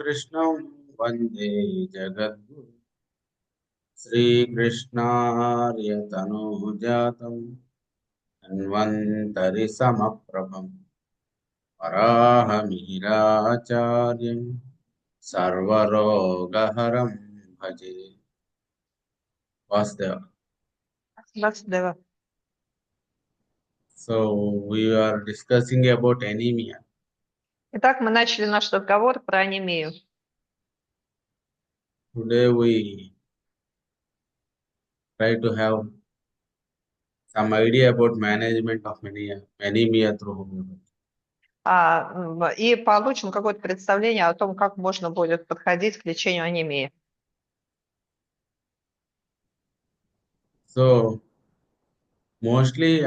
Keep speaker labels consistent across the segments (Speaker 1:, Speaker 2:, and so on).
Speaker 1: Krishnam Vande Jagadguru Sri Krishnarya Tanujatam Anvantari Samaprabham Varahamihiracharyam Sarvarogaharam Bhaje. Vasudeva.
Speaker 2: Vasudeva.
Speaker 1: So we are discussing about anemia.
Speaker 2: Итак, мы начали наш разговор про анемию.
Speaker 1: Today we try to have some idea about management of anemia through homeopathy.
Speaker 2: И получим какое-то представление о том, как можно будет подходить к лечению анемии.
Speaker 1: So mostly,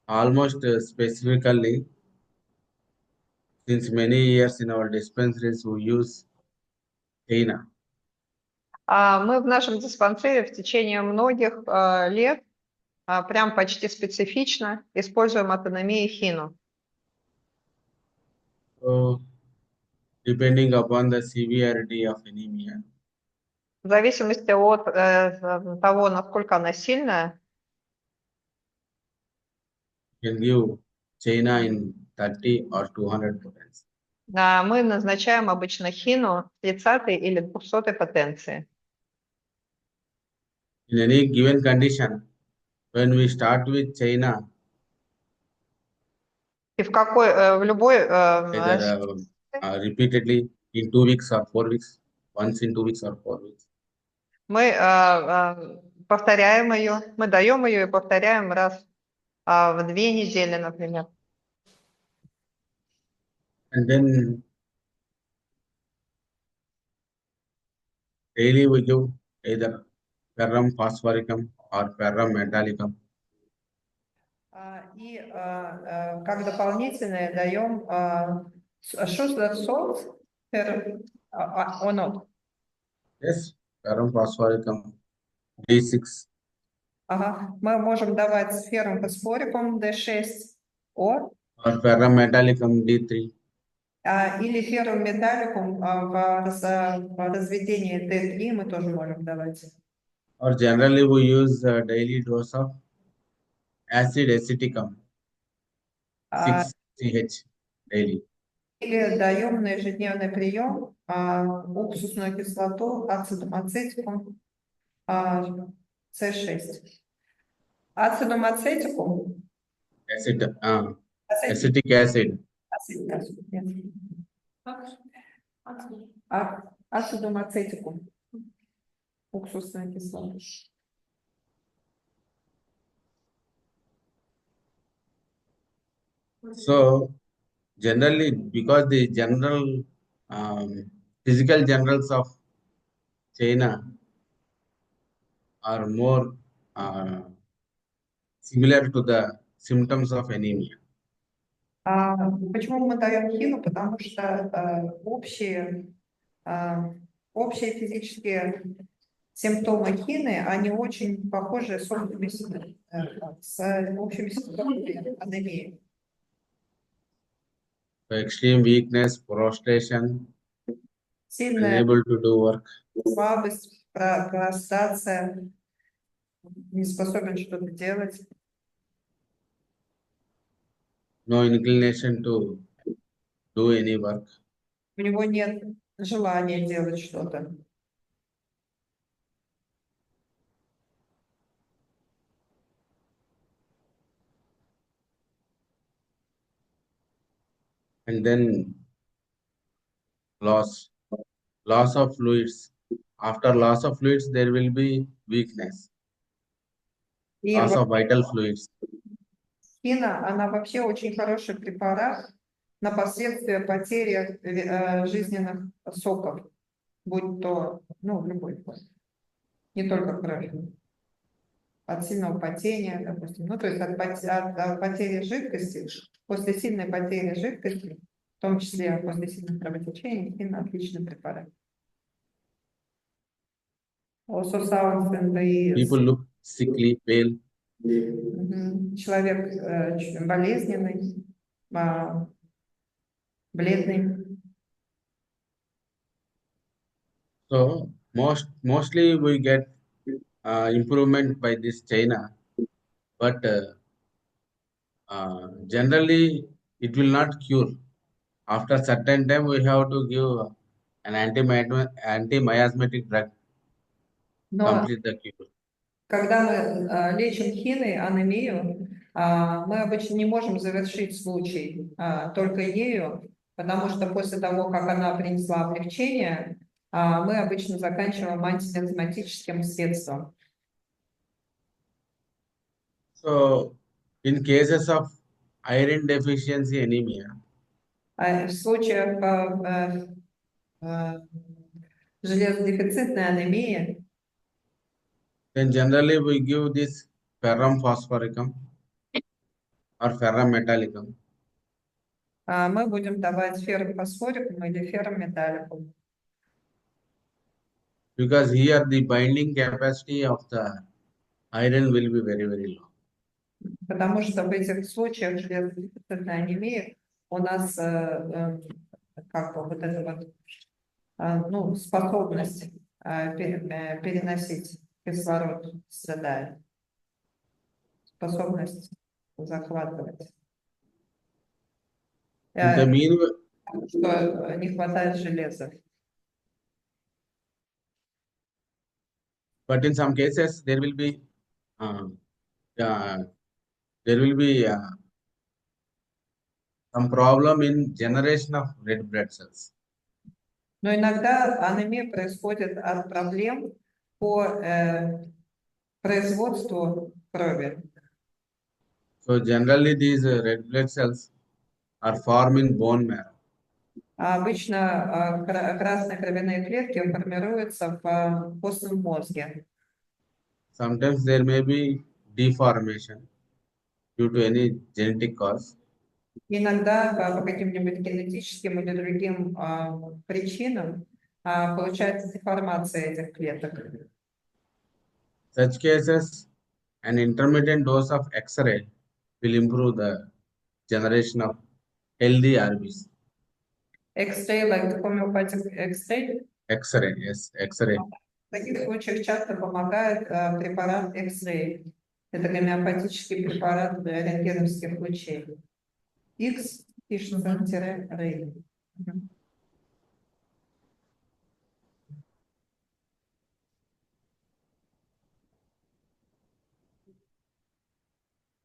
Speaker 1: almost specifically, since many years in our dispensaries we use China.
Speaker 2: Мы в нашем диспансере в течение многих лет прям почти специфично используем от анемии хину.
Speaker 1: So depending upon the severity of anemia,
Speaker 2: В зависимости от того, насколько она сильная,
Speaker 1: you can give China in 30 or 200 potency.
Speaker 2: мы назначаем обычно хину 30 или 200 потенции.
Speaker 1: In any given condition, when we start with China,
Speaker 2: И в любой
Speaker 1: either repeatedly in 2 weeks or 4 weeks, once in 2 weeks or 4 weeks,
Speaker 2: мы повторяем ее, мы даем ее и повторяем раз в 2 недели, например.
Speaker 1: and then daily we give either ferrum phosphoricum or ferrum metallicum.
Speaker 2: И как дополнительное даем что за соль or not?
Speaker 1: Yes, ferrum phosphoricum D6
Speaker 2: Мы можем давать с феррум фосфориком D6
Speaker 1: or ferrum metallicum D3.
Speaker 2: Или феррум металликум в разведении D3 мы тоже можем давать.
Speaker 1: Or generally we use a daily dose of acid aceticum 6 CH daily.
Speaker 2: Или даем на ежедневный прием уксусную кислоту, ацидум ацетикум С6. Ацидум ацетикум.
Speaker 1: Acetic acid.
Speaker 2: Ацидум ацетикум. Уксусная кислота.
Speaker 1: So generally, because the general physical generals of China are more similar to the symptoms of anemia.
Speaker 2: Почему мы даем хину? Потому что общие физические симптомы хины, они очень похожи с общими симптомами анемии.
Speaker 1: So extreme weakness, prostration,
Speaker 2: Сильная
Speaker 1: unable to do work.
Speaker 2: слабость, прострация, не способен что-то делать.
Speaker 1: No inclination to do any work.
Speaker 2: У него нет желания делать что-то.
Speaker 1: And then loss of fluids. After loss of fluids, there will be weakness, loss of vital fluids.
Speaker 2: Хина, она вообще очень хороший препарат на последствия потери жизненных соков, будь то, любой форме, не только крови, от сильного потения, допустим, то есть от потери жидкости, после сильной потери жидкости, в том числе после сильных кровотечений, хина отличный препарат. Also sounds in the...
Speaker 1: People look sickly, pale.
Speaker 2: Человек болезненный, бледный.
Speaker 1: So mostly we get improvement by this China, but generally it will not cure. After certain time, we have to give an anti-miasmatic drug
Speaker 2: Но
Speaker 1: complete the cure.
Speaker 2: когда мы лечим хиной анемию, мы обычно не можем завершить случай только ею, потому что после того, как она принесла облегчение, мы обычно заканчиваем антимиазматическим средством.
Speaker 1: So in cases of iron deficiency anemia,
Speaker 2: В случаях железодефицитной анемии
Speaker 1: then generally we give this ferrum phosphoricum or ferrum metallicum
Speaker 2: мы будем давать феррофосфорикум или феррометалликум,
Speaker 1: because here the binding capacity of the iron will be very, very low.
Speaker 2: потому что в этих случаях железодефицитной анемии у нас как бы вот эта вот ну, способность переносить кислород страдает, способность захватывать.
Speaker 1: In the meanwhile,
Speaker 2: Что не хватает железа.
Speaker 1: but in some cases there will be uh, uh, there will be some problem in generation of red blood cells.
Speaker 2: Но иногда анемия происходит от проблем по производству крови.
Speaker 1: So generally these red blood cells are formed in bone marrow.
Speaker 2: Обычно красные кровяные клетки формируются в костном мозге.
Speaker 1: Sometimes there may be deformation due to any genetic cause.
Speaker 2: Иногда по каким-нибудь генетическим или другим причинам получается деформация этих клеток.
Speaker 1: Such cases, an intermittent dose of X-ray will improve the generation of healthy RBC.
Speaker 2: X-ray, like homeopathic X-ray,
Speaker 1: X-ray, yes, X-ray.
Speaker 2: в таких случаях часто помогает препарат X-ray. Это гомеопатический препарат для рентгеновских лучей. X пишется ray.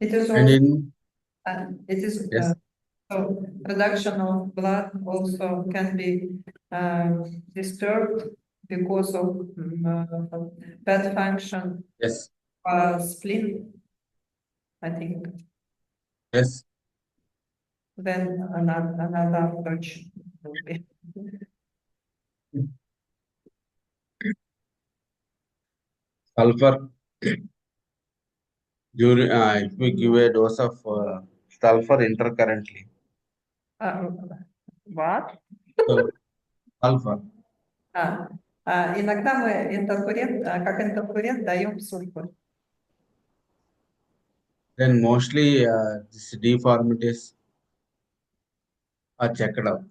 Speaker 2: It is
Speaker 1: And
Speaker 2: also,
Speaker 1: in
Speaker 2: it is
Speaker 1: yes,
Speaker 2: so production of blood also can be disturbed because of bad function
Speaker 1: yes,
Speaker 2: spleen, I think.
Speaker 1: yes.
Speaker 2: Then another approach will be.
Speaker 1: Sulfur. During if we give a dose of sulfur intercurrently,
Speaker 2: What?
Speaker 1: so sulfur,
Speaker 2: Иногда мы как интеркурент даем сульфур.
Speaker 1: then mostly this deformities are checked out.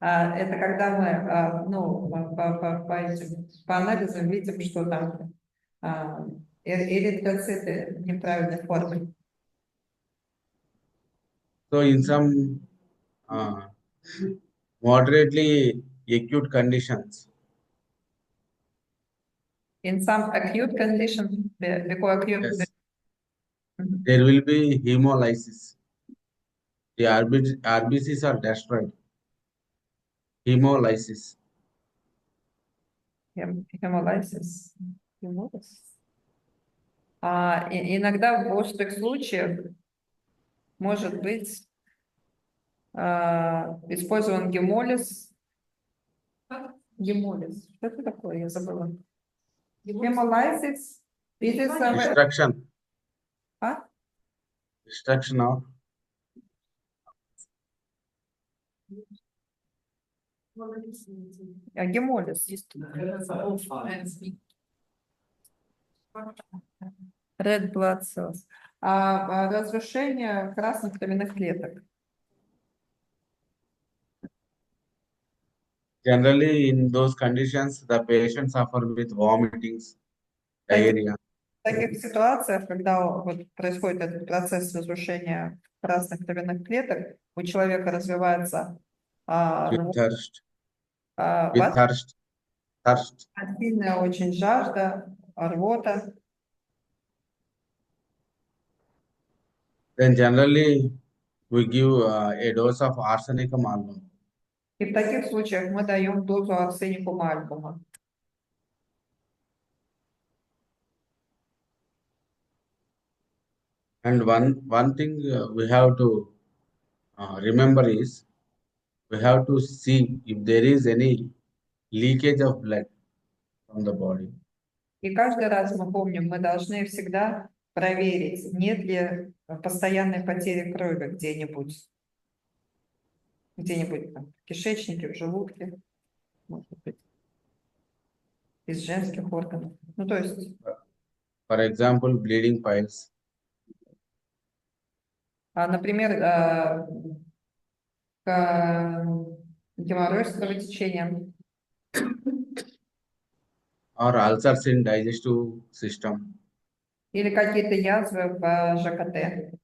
Speaker 2: Это когда мы ну, по анализам видим, что там эритроциты неправильной формы.
Speaker 1: So in some uh, moderately acute conditions,
Speaker 2: In some acute condition, because acute.
Speaker 1: yes, there will be hemolysis. The RBCs are destroyed. Hemolysis.
Speaker 2: Hemolysis. Иногда в острых случаях может быть использован гемолиз. Гемолиз. Что это такое? Я забыла. Hemolysis.
Speaker 1: Destruction. Destruction of
Speaker 2: гемолиз. Red blood cells. Разрушение красных кровяных клеток.
Speaker 1: Generally, in those conditions, the patient suffer with vomitings, diarrhea,
Speaker 2: В таких ситуациях, когда вот происходит этот процесс разрушения красных кровяных клеток, у человека развивается
Speaker 1: with thirst, with
Speaker 2: what?
Speaker 1: thirst.
Speaker 2: Сильная очень жажда, рвота.
Speaker 1: Then generally we give a dose of arsenicum amalgam.
Speaker 2: И в таких случаях мы даем дозу арсеникум альбума.
Speaker 1: And one thing we have to remember is we have to see if there is any leakage of blood from the body.
Speaker 2: И каждый раз мы помним, мы должны всегда проверить, нет ли постоянной потери крови где-нибудь там, в кишечнике, в желудке, может быть, из женских органов. Ну, то есть,
Speaker 1: For example, bleeding piles
Speaker 2: например, геморрой с кровотечением
Speaker 1: or ulcers in digestive system
Speaker 2: или какие-то язвы в ЖКТ.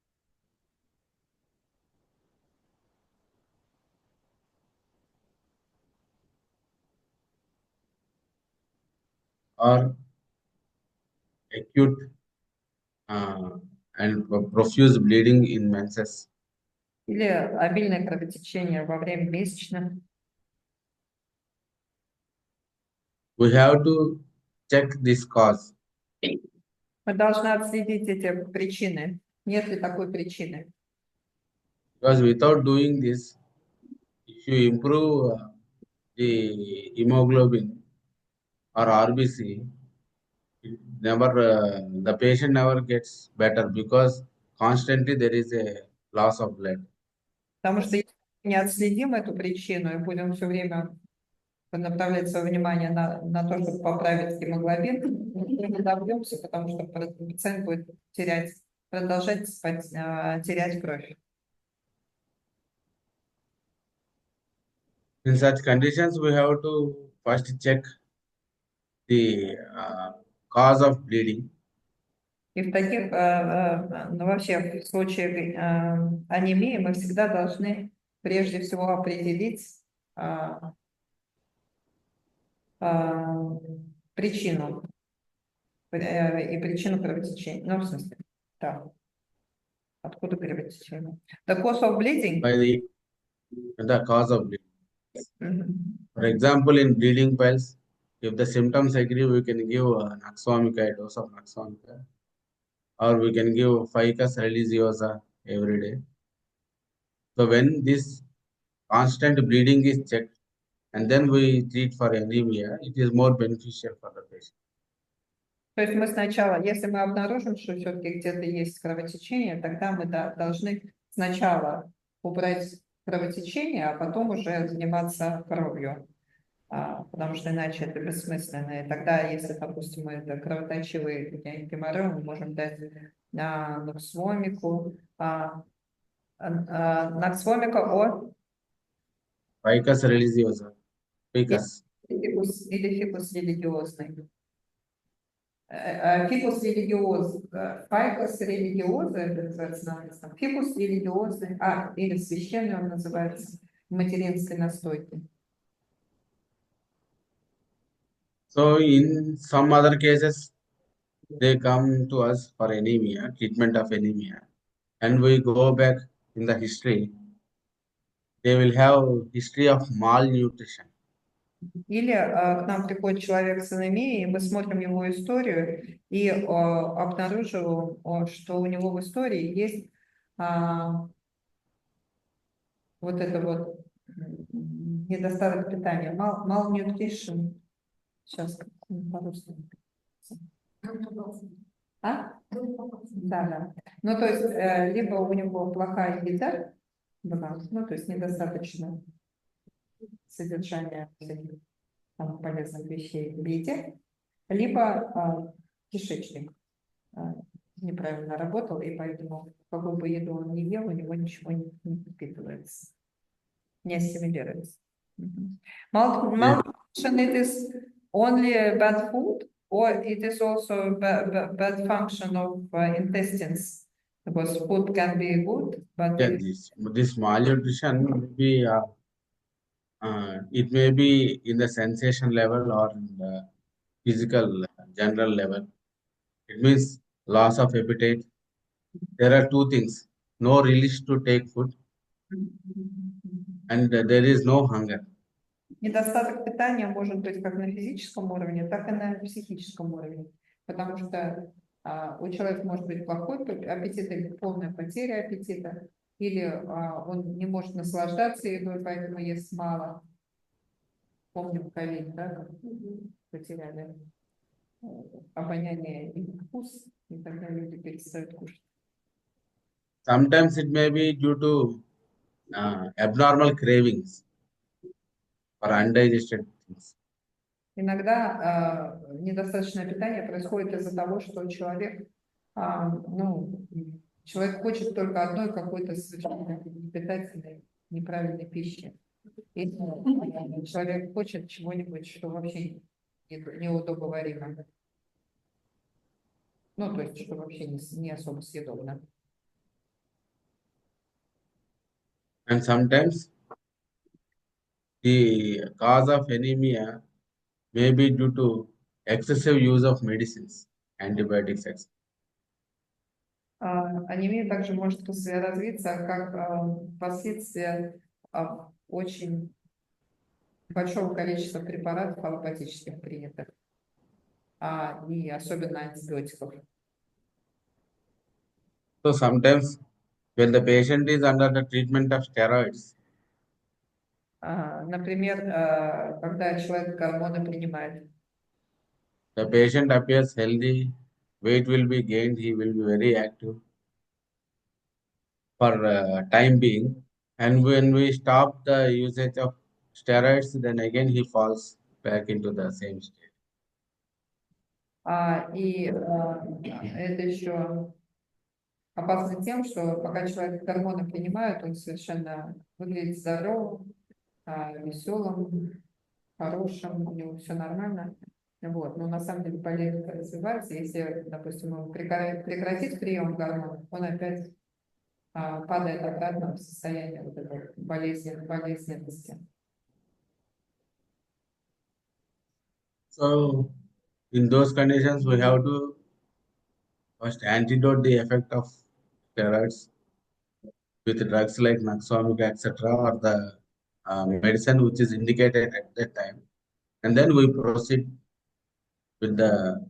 Speaker 1: or acute uh, and profuse bleeding in menses.
Speaker 2: Или обильное кровотечение во время месячных.
Speaker 1: We have to check this cause.
Speaker 2: Мы должны отследить эти причины. Нет ли такой причины?
Speaker 1: Because without doing this, if you improve the hemoglobin or RBC, it never the patient never gets better because constantly there is a loss of blood.
Speaker 2: Потому что если мы не отследим эту причину и будем все время направлять свое внимание на то, чтобы поправить гемоглобин, мы не добьемся, потому что пациент будет продолжать терять кровь.
Speaker 1: In such conditions, we have to first check the cause of bleeding.
Speaker 2: И в таких, ну вообще в случае анемии мы всегда должны прежде всего определить причину и причину кровотечения. Ну, в смысле, да. Откуда кровотечение? The cause of bleeding.
Speaker 1: By the cause of bleeding.
Speaker 2: Мгм.
Speaker 1: For example, in bleeding piles, if the symptoms agree, we can give Naxomica, a dose of Naxomica, or we can give Ficus religiosa every day. So when this constant bleeding is checked and then we treat for anemia, it is more beneficial for the patient.
Speaker 2: То есть мы сначала, если мы обнаружим, что все-таки где-то есть кровотечение, тогда мы должны сначала убрать кровотечение, а потом уже заниматься кровью, потому что иначе это бессмысленно. И тогда, если, допустим, это кровоточивый геморрой, мы можем дать наксвомику, наксвомика
Speaker 1: Ficus religiosa, Ficus.
Speaker 2: или фикус религиозный. Фикус религиоз, файкос религиоза, это называется на английском. Фикус религиозный, или священный он называется, в материнской настойке.
Speaker 1: So in some other cases, they come to us for anemia, treatment of anemia, and we go back in the history. They will have history of malnutrition.
Speaker 2: Или к нам приходит человек с анемией, мы смотрим его историю и обнаруживаем, что у него в истории есть вот это вот недостаток питания, malnutrition. Сейчас по-русски. Да, да. Ну, то есть, либо у него плохая еда, ну, то есть недостаточно содержания всяких там полезных вещей в еде, либо кишечник неправильно работал, и поэтому какую бы еду он ни ел, у него ничего не впитывается, не ассимилируется. Malfunction, it is only bad food, or it is also bad function of intestines, because food can be good, but
Speaker 1: Yeah, this malnutrition may be it may be in the sensation level or in the physical general level. It means loss of appetite. There are two things: no relish to take food, and there is no hunger.
Speaker 2: недостаток питания может быть как на физическом уровне, так и на психическом уровне, потому что у человека может быть плохой аппетит или полная потеря аппетита, или он не может наслаждаться едой, поэтому ест мало. Помним ковид, да, как потеряли обоняние и вкус, и тогда люди перестают кушать.
Speaker 1: Sometimes it may be due to abnormal cravings for undigested things.
Speaker 2: Иногда недостаточное питание происходит из-за того, что человек хочет только одной какой-то совершенно питательной, неправильной пищи. И человек хочет чего-нибудь, что вообще неудобоваримо. Ну, то есть, что вообще не особо съедобно.
Speaker 1: And sometimes the cause of anemia may be due to excessive use of medicines, antibiotics, etc.
Speaker 2: Анемия также может развиться как последствие очень большого количества препаратов аллопатических принятых, и особенно антибиотиков.
Speaker 1: So sometimes when the patient is under the treatment of steroids,
Speaker 2: Например, когда человек гормоны принимает,
Speaker 1: the patient appears healthy, weight will be gained, he will be very active for time being. And when we stop the usage of steroids, then again he falls back into the same state.
Speaker 2: и это еще опасно тем, что пока человек гормоны принимает, он совершенно выглядит здоровым, веселым, хорошим, у него все нормально. Вот. Но на самом деле болезнь развивается. Если, допустим, он прекратит прием гормонов, он опять падает обратно в состояние вот этой болезненности.
Speaker 1: So in those conditions, we have to first antidote the effect of steroids with drugs like Naxomic, etc., or the medicine which is indicated at that time. And then we proceed with the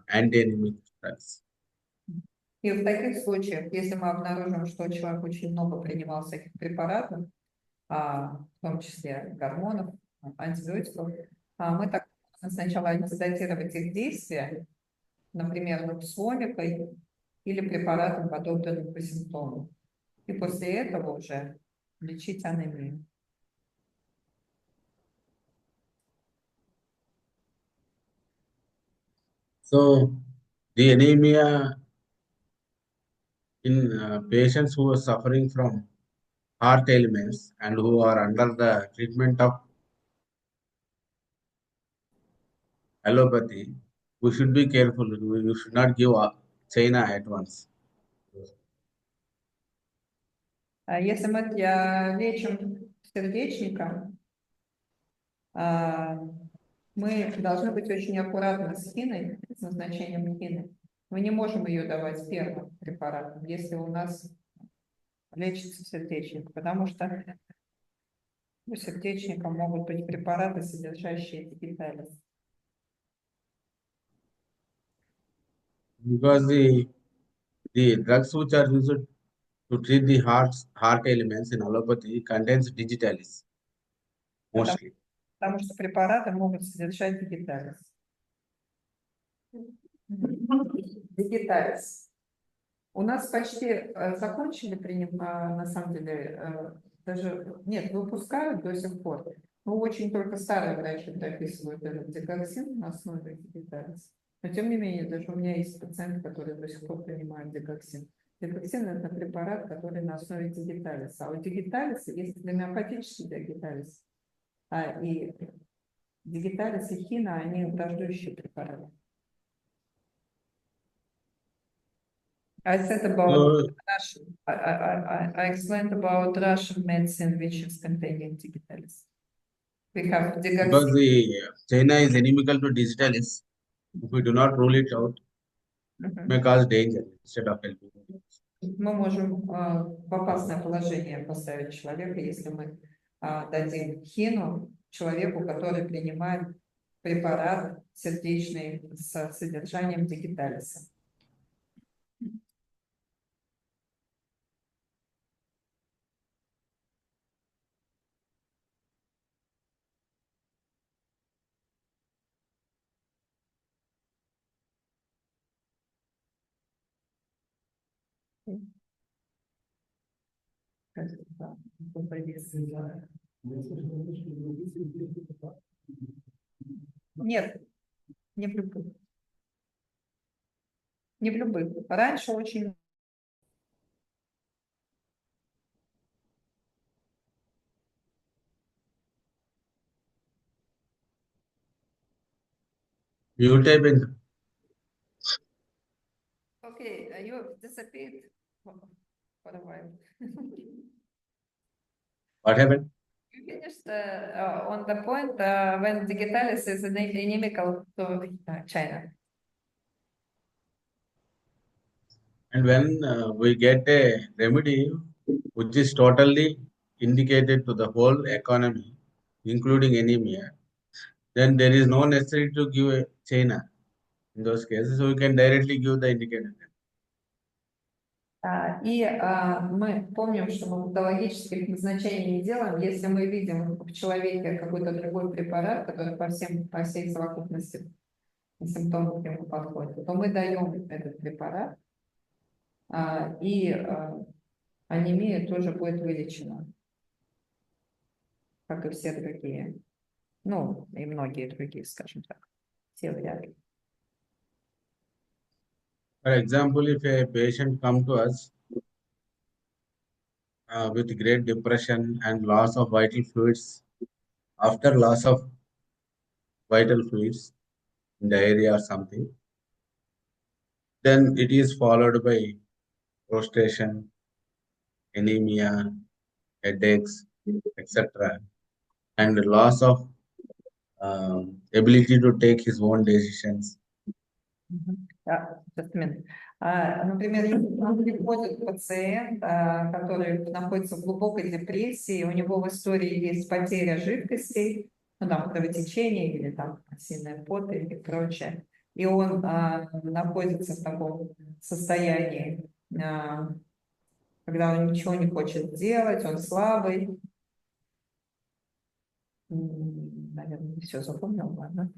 Speaker 1: anti-anemic drugs.
Speaker 2: И в таких случаях, если мы обнаружим, что человек очень много принимал всяких препаратов, в том числе гормонов, антибиотиков, мы так сначала антидотировать их действия, например, нуксвомикой или препаратом, подобным по симптомам. И после этого уже лечить анемию.
Speaker 1: So the anemia in patients who are suffering from heart ailments and who are under the treatment of allopathy, we should be careful. You should not give China at once.
Speaker 2: Если мы лечим сердечника, мы должны быть очень аккуратны с хиной, с назначением хины. Мы не можем ее давать первым препаратом, если у нас лечится сердечник, потому что у сердечника могут быть препараты, содержащие дигиталис.
Speaker 1: Because the drugs which are used to treat the heart ailments in allopathy contains digitalis mostly.
Speaker 2: Потому что препараты могут содержать дигиталис. Дигиталис. У нас почти закончили на самом деле, даже, нет, выпускают до сих пор. Но очень только старые врачи прописывают этот дигоксин на основе дигиталис. Но тем не менее, даже у меня есть пациенты, которые до сих пор принимают дигоксин. Дигоксин – это препарат, который на основе дигиталиса. А у дигиталиса есть гомеопатический дигиталис. И дигиталис и хина, они упражняющие препараты. I said about
Speaker 1: So,
Speaker 2: Russian, I explained about Russian medicine which is containing digitalis. We have
Speaker 1: because
Speaker 2: digoxin.
Speaker 1: the China is inimical to digitalis, if we do not rule it out, it may cause danger instead of helping.
Speaker 2: Мы можем в опасное положение поставить человека, если мы дадим хину человеку, который принимает препарат сердечный с содержанием дигиталиса. Нет, не в любых. Не в любых. Раньше очень...
Speaker 1: You type in
Speaker 2: Okay, you disappeared for a while.
Speaker 1: what happened?
Speaker 2: You finished on the point when digitalis is inimical to China.
Speaker 1: And when we get a remedy which is totally indicated to the whole economy, including anemia, then there is no necessity to give a China in those cases. So we can directly give the indicator.
Speaker 2: Мы помним, что мы патологических назначений не делаем, если мы видим в человеке какой-то другой препарат, который по всей совокупности симптомов к нему подходит, то мы даем этот препарат, и анемия тоже будет вылечена, как и все другие, ну, и многие другие, скажем так, все вряд ли.
Speaker 1: For example, if a patient come to us with great depression and loss of vital fluids, after loss of vital fluids, diarrhea or something, then it is followed by prostration, anemia, headaches, etc., and loss of ability to take his own decisions.
Speaker 2: Just a minute. Например, если к нам приходит пациент, который находится в глубокой депрессии, у него в истории есть потеря жидкости, ну, там, кровотечение или там сильное пот и прочее, и он находится в таком состоянии, когда он ничего не хочет делать, он слабый. Наверное, все запомнил, ладно.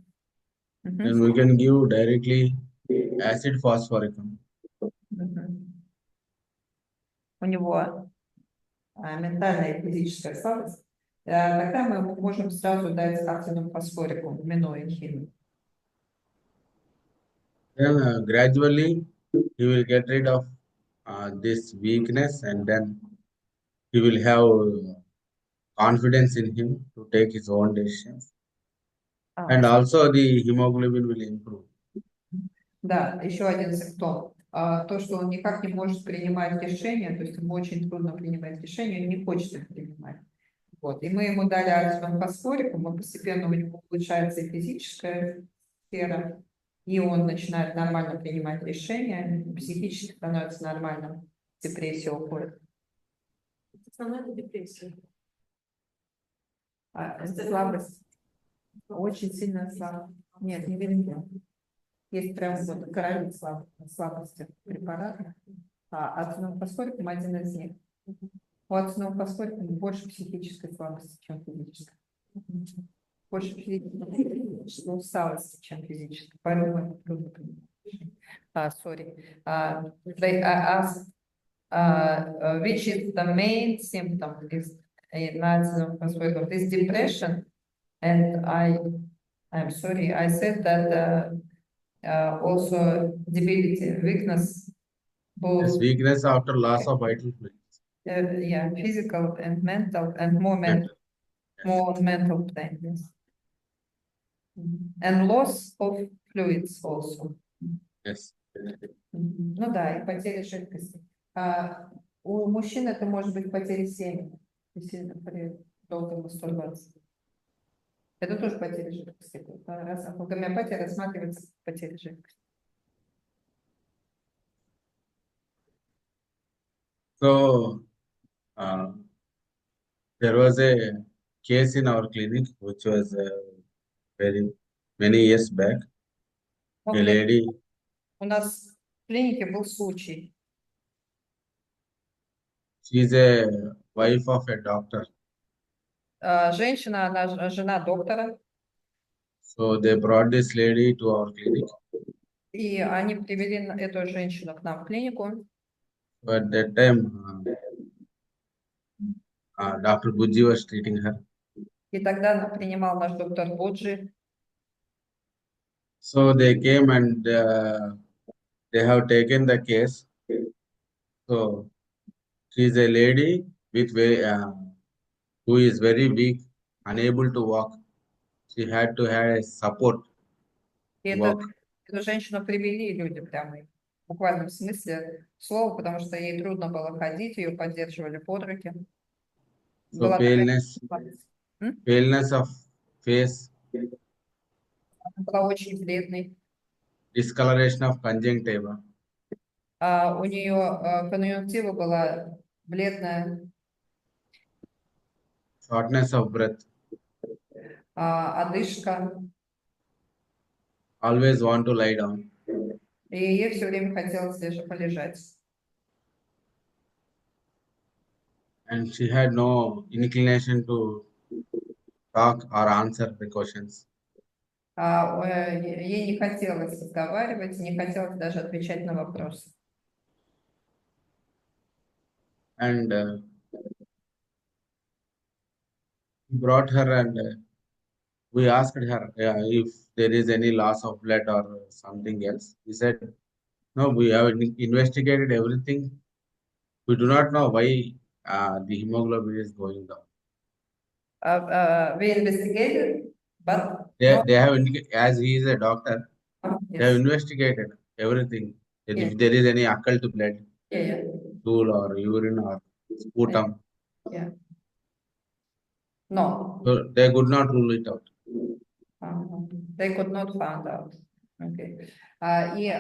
Speaker 1: And we can give directly acid phosphoricum.
Speaker 2: У него ментальная и физическая слабость, тогда мы можем сразу дать ацетон фосфорикум, минуя химию.
Speaker 1: Then gradually he will get rid of this weakness, and then he will have confidence in him to take his own decisions. And also the hemoglobin will improve.
Speaker 2: Да, еще один симптом. То, что он никак не может принимать решения, то есть ему очень трудно принимать решения, он не хочет их принимать. Вот. И мы ему дали ацетон фосфорикум, и постепенно у него улучшается и физическая сфера, и он начинает нормально принимать решения, психически становится нормальным, депрессия уходит.
Speaker 3: Основная это депрессия.
Speaker 2: Слабость. Очень сильная слабость. Нет, не видно. Есть прям вот границы слабости препарата. Ацетон фосфорикум один из них. У ацетона фосфорикум больше психической слабости, чем физической. Больше физической усталости, чем физической. Поэтому это трудно принимать. Sorry. They asked which is the main symptom is ацетон фосфорикум. This depression, and I'm sorry, I said that also debility, weakness, both
Speaker 1: Yes, weakness after loss of vital fluids.
Speaker 2: yeah, physical and mental, and more mental. more on mental pain, yes. And loss of fluids also.
Speaker 1: Yes.
Speaker 2: Ну да, и потеря жидкости. У мужчин это может быть потеря семени, сильно при долгой мастурбации. Это тоже потеря жидкости. В гомеопатии рассматривается потеря жидкости.
Speaker 1: So, there was a case in our clinic which was very many years back. A lady,
Speaker 2: У нас в клинике был случай.
Speaker 1: she's a wife of a doctor.
Speaker 2: Женщина, она жена доктора,
Speaker 1: So they brought this lady to our clinic.
Speaker 2: и они привели эту женщину к нам в клинику.
Speaker 1: So at that time, Dr. Buji was treating her.
Speaker 2: И тогда принимал наш доктор Боджи.
Speaker 1: So they came and they have taken the case. So she's a lady with who is very weak, unable to walk. She had to have a support
Speaker 2: И
Speaker 1: to walk.
Speaker 2: эту женщину привели люди прямо в буквальном смысле слова, потому что ей трудно было ходить, ее поддерживали под руки.
Speaker 1: So
Speaker 2: Была такая
Speaker 1: paleness of face,
Speaker 2: была очень бледной.
Speaker 1: discoloration of conjunctiva,
Speaker 2: У нее конъюнктива была бледная,
Speaker 1: shortness of breath,
Speaker 2: одышка,
Speaker 1: always want to lie down.
Speaker 2: и ей все время хотелось лишь полежать.
Speaker 1: And she had no inclination to talk or answer the questions.
Speaker 2: Ей не хотелось разговаривать, не хотелось даже отвечать на вопросы.
Speaker 1: And we brought her and we asked her if there is any loss of blood or something else. He said, no, we have investigated everything. We do not know why the hemoglobin is going down.
Speaker 2: We investigated, but
Speaker 1: They have, as he is a doctor, they have
Speaker 2: yes.
Speaker 1: investigated everything. That
Speaker 2: Yeah.
Speaker 1: if there is any occult blood,
Speaker 2: Yeah.
Speaker 1: stool or urine or sputum,
Speaker 2: Yeah. No,
Speaker 1: so they could not rule it out.
Speaker 2: they could not find out. Okay. И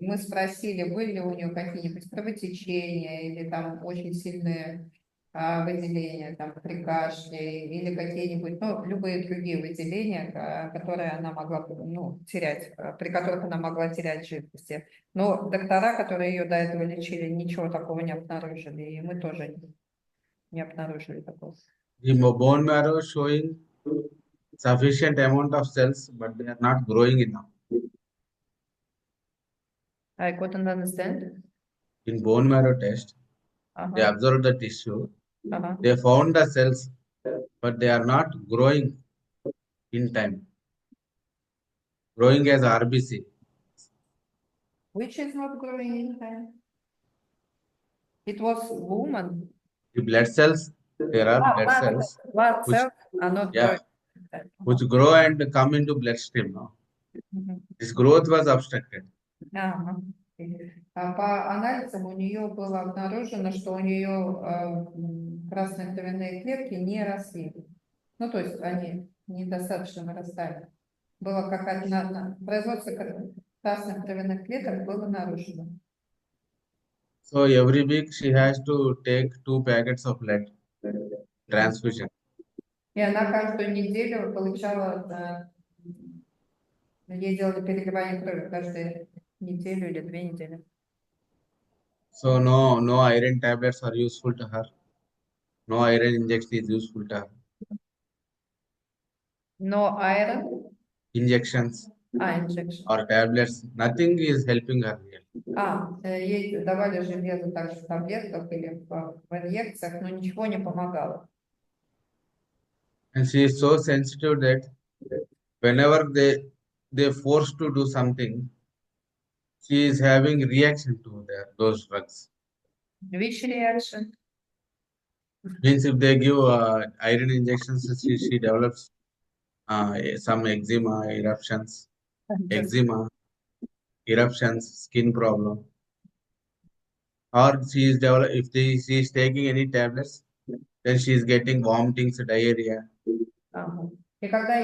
Speaker 2: мы спросили, были ли у нее какие-нибудь кровотечения или там очень сильные выделения там, при кашле или какие-нибудь, ну, любые другие выделения, которые она могла терять, при которых она могла терять жидкости. Но доктора, которые ее до этого лечили, ничего такого не обнаружили, и мы тоже не обнаружили такого.
Speaker 1: The bone marrow is showing sufficient amount of cells, but they are not growing enough.
Speaker 2: I couldn't understand.
Speaker 1: In bone marrow test, they observed the tissue. They found the cells, but they are not growing in time. Growing as RBC.
Speaker 2: Which is not growing in time. It was woman.
Speaker 1: The blood cells, there are blood cells,
Speaker 2: Blood cells are not growing.
Speaker 1: which grow and come into bloodstream. No? This growth was obstructed.
Speaker 2: По анализам у нее было обнаружено, что у нее красные кровяные клетки не росли. Ну, то есть они недостаточно вырастали. Было какая-то производство красных кровяных клеток было нарушено.
Speaker 1: So every week she has to take 2 packets of blood transfusion.
Speaker 2: И она каждую неделю получала, ей делали переливание крови каждую неделю или 2 недели.
Speaker 1: So no iron tablets are useful to her. No iron injection is useful to her.
Speaker 2: No iron?
Speaker 1: Injections
Speaker 2: Injection.
Speaker 1: or tablets, nothing is helping her really.
Speaker 2: Ей давали железо также в таблетках или в инъекциях, но ничего не помогало.
Speaker 1: And she is so sensitive that whenever they forced to do something, she is having reaction to those drugs.
Speaker 2: Which reaction?
Speaker 1: Means if they give iron injections, she develops some eczema, eruptions, skin problem, or she is taking any tablets, then she is getting vomitings, diarrhea.
Speaker 2: Ага. И когда,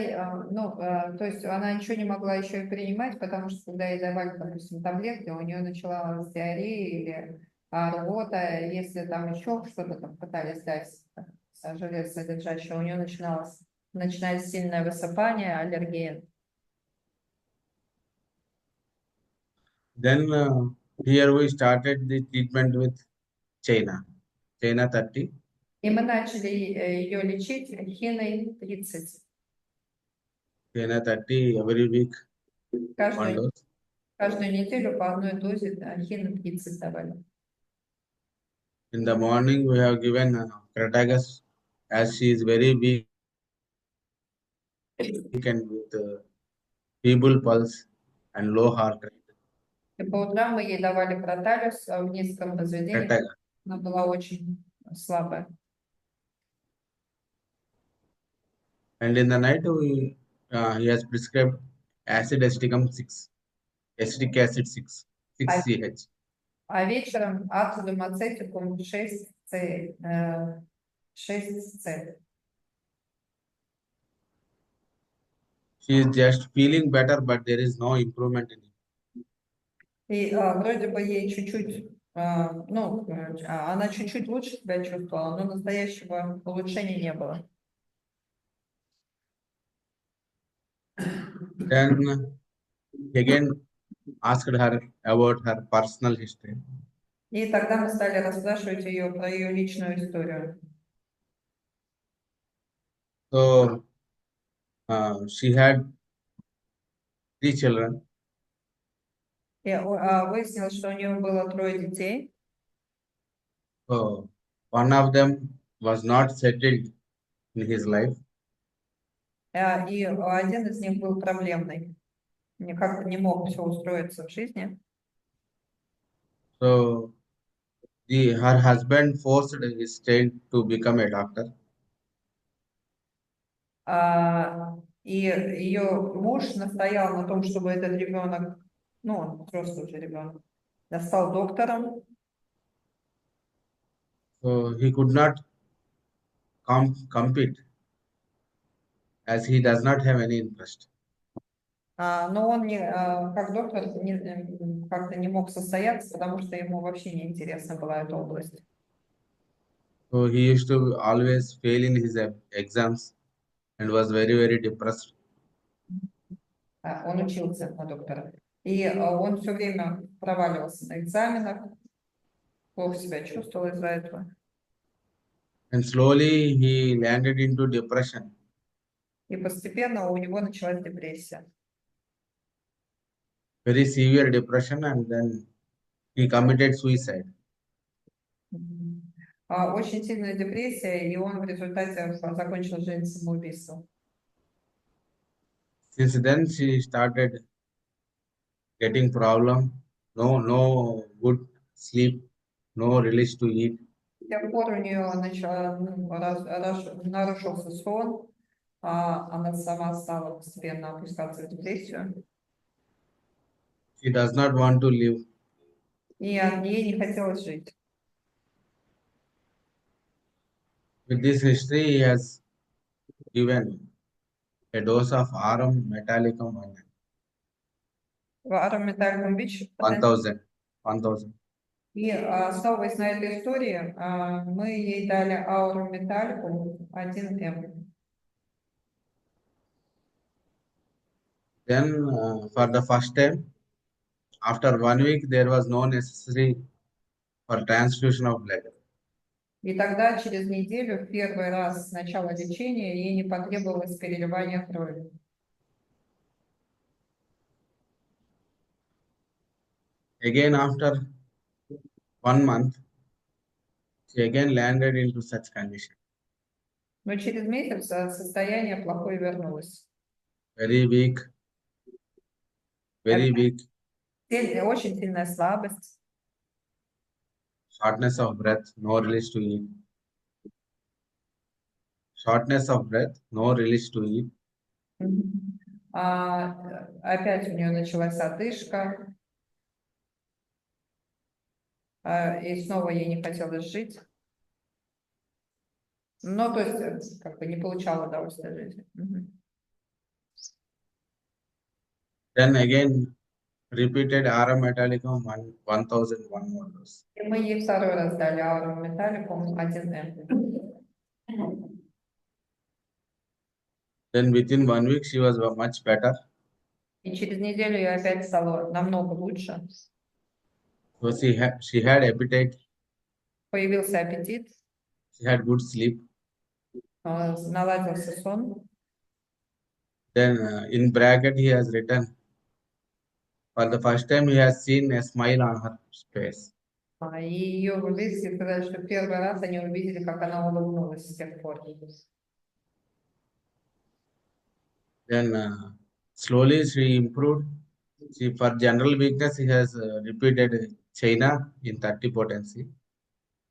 Speaker 2: то есть она ничего не могла еще и принимать, потому что когда ей давали, допустим, таблетки, у нее началась диарея или рвота, если там еще что-то там пытались дать железосодержащее, у нее начинались сильное высыпание, аллергия.
Speaker 1: Then here we started the treatment with China 30.
Speaker 2: И мы начали ее лечить хиной 30.
Speaker 1: China 30 every week, one
Speaker 2: Каждую,
Speaker 1: dose.
Speaker 2: каждую неделю по одной дозе хина 30 давали.
Speaker 1: In the morning, we have given Cratagus as she is very weak and with feeble pulse and low heart rate.
Speaker 2: И по утрам мы ей давали проталис в низком разведении.
Speaker 1: Cratagus.
Speaker 2: Она была очень слабая.
Speaker 1: And in the night, he has prescribed acid aceticum 6, acetic acid 6
Speaker 2: А,
Speaker 1: CH.
Speaker 2: а вечером ацидум ацетикум 6С. 6С.
Speaker 1: She is just feeling better, but there is no improvement in it.
Speaker 2: И вроде бы ей чуть-чуть, она чуть-чуть лучше себя чувствовала, но настоящего улучшения не было.
Speaker 1: Then again asked her about her personal history.
Speaker 2: И тогда мы стали расспрашивать ее про ее личную историю.
Speaker 1: So she had 3 children.
Speaker 2: И выяснилось, что у нее было 3 детей.
Speaker 1: So one of them was not settled in his life.
Speaker 2: И один из них был проблемный. Никак не мог все устроиться в жизни.
Speaker 1: So her husband forced his child to become a doctor.
Speaker 2: И ее муж настоял на том, чтобы этот ребенок, он взрослый уже ребенок, стал доктором.
Speaker 1: So he could not compete as he does not have any interest.
Speaker 2: Но он как доктор как-то не мог состояться, потому что ему вообще не интересна была эта область.
Speaker 1: So he used to always fail in his exams and was very, very depressed.
Speaker 2: Он учился на доктора. И он все время проваливался на экзаменах, плохо себя чувствовал из-за этого.
Speaker 1: And slowly he landed into depression.
Speaker 2: И постепенно у него началась депрессия.
Speaker 1: Very severe depression, and then he committed suicide.
Speaker 2: Очень сильная депрессия, и он в результате закончил жизнь самоубийством.
Speaker 1: Since then she started getting problem, no good sleep, no release to eat.
Speaker 2: С тех пор у нее нарушился сон, она сама стала постепенно опускаться в депрессию.
Speaker 1: She does not want to live.
Speaker 2: И ей не хотелось жить.
Speaker 1: With this history, he has given a dose of Arum Metallicum
Speaker 2: В ароматальном ВИЧ.
Speaker 1: 1000.
Speaker 2: И основываясь на этой истории, мы ей дали ауру металлику 1М.
Speaker 1: Then for the first time, after 1 week, there was no necessary for transfusion of blood.
Speaker 2: И тогда, через неделю, в первый раз с начала лечения, ей не потребовалось переливания крови.
Speaker 1: Again, after 1 month, she again landed into such condition.
Speaker 2: Но через месяц состояние плохое вернулось.
Speaker 1: Very weak, very weak,
Speaker 2: Очень сильная слабость,
Speaker 1: shortness of breath, no release to eat. shortness of breath, no relish to eat.
Speaker 2: Мгм. Опять у нее началась одышка, и снова ей не хотелось жить. Ну, то есть, как бы не получала удовольствия от жизни. Мгм.
Speaker 1: Then again, repeated aura metallicum 1001 more dose.
Speaker 2: И мы ей второй раз дали ауру металликум 1М.
Speaker 1: Then within 1 week, she was much better.
Speaker 2: И через неделю ей опять стало намного лучше.
Speaker 1: So she had appetite,
Speaker 2: Появился аппетит,
Speaker 1: she had good sleep.
Speaker 2: наладился сон.
Speaker 1: Then in bracket, he has written, for the first time, he has seen a smile on her face.
Speaker 2: И ее увидели, сказали, что первый раз они увидели, как она улыбнулась с тех пор.
Speaker 1: Then slowly she improved. For general weakness, he has repeated China in 30 potency.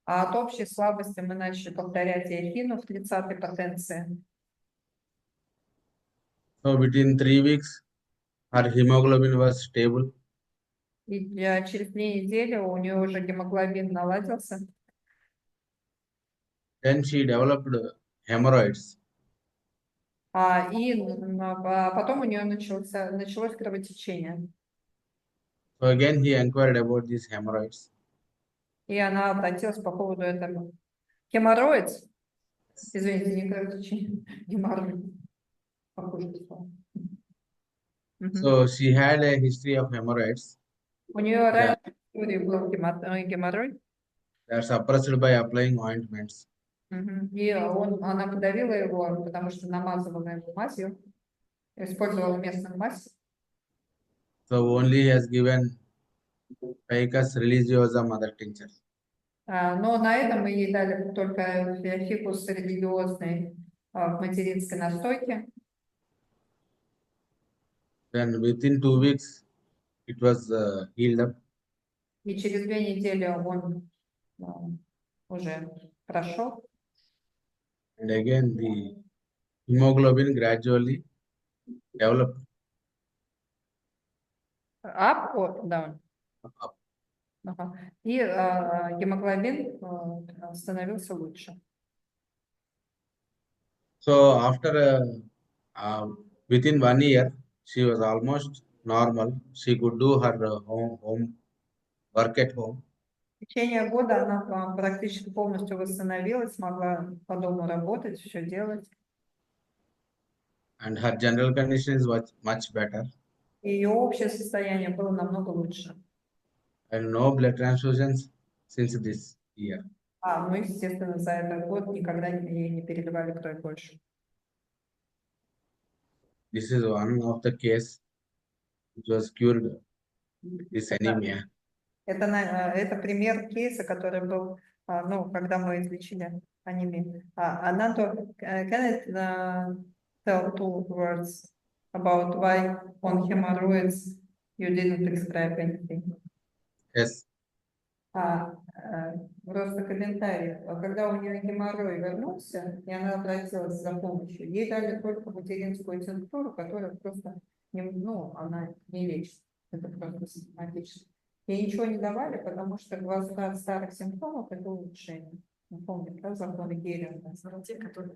Speaker 2: А от общей слабости мы начали повторять Эхину в 30-й потенции.
Speaker 1: So within 3 weeks, her hemoglobin was stable.
Speaker 2: И через 2 недели у нее уже гемоглобин наладился.
Speaker 1: Then she developed hemorrhoids.
Speaker 2: Потом у нее началось кровотечение.
Speaker 1: So again, he inquired about these hemorrhoids.
Speaker 2: И она обратилась по поводу этого. Геморроид? Извините, не кровотечение. Геморрой. Похоже слово.
Speaker 1: So she had a history of hemorrhoids.
Speaker 2: У нее
Speaker 1: Yeah.
Speaker 2: раньше в истории был геморрой.
Speaker 1: They are suppressed by applying ointments.
Speaker 2: И она подавила его, потому что намазывала его мазью, использовала местную мазь.
Speaker 1: So only he has given Ficus religiosa mother tincture.
Speaker 2: Но на этом мы ей дали только фикус религиозный в материнской настойке.
Speaker 1: Then within 2 weeks, it was healed up.
Speaker 2: И через 2 недели он уже прошел.
Speaker 1: And again, the hemoglobin gradually developed
Speaker 2: Up or down?
Speaker 1: up.
Speaker 2: Ага. И гемоглобин становился лучше.
Speaker 1: So after within 1 year, she was almost normal. She could do her home work at home.
Speaker 2: В tечение года она практически полностью восстановилась, могла по дому работать, все делать.
Speaker 1: And her general condition is much better.
Speaker 2: И ее общее состояние было намного лучше.
Speaker 1: And no blood transfusions since this year.
Speaker 2: Ну, естественно, за этот год никогда ей не переливали кровь больше.
Speaker 1: This is one of the case which was cured this anemia.
Speaker 2: Это пример кейса, который был, когда мы излечили анемию. Ananto, can I tell 2 words about why on hemorrhoids you didn't prescribe anything?
Speaker 1: Yes.
Speaker 2: Просто комментарий. Когда у нее геморрой вернулся, и она обратилась за помощью, ей дали только материнскую тинктуру, которая просто, она не лечит. Это просто симптоматически. Ей ничего не давали, потому что возврат старых симптомов – это улучшение. Вы помните, да, законы Геринга?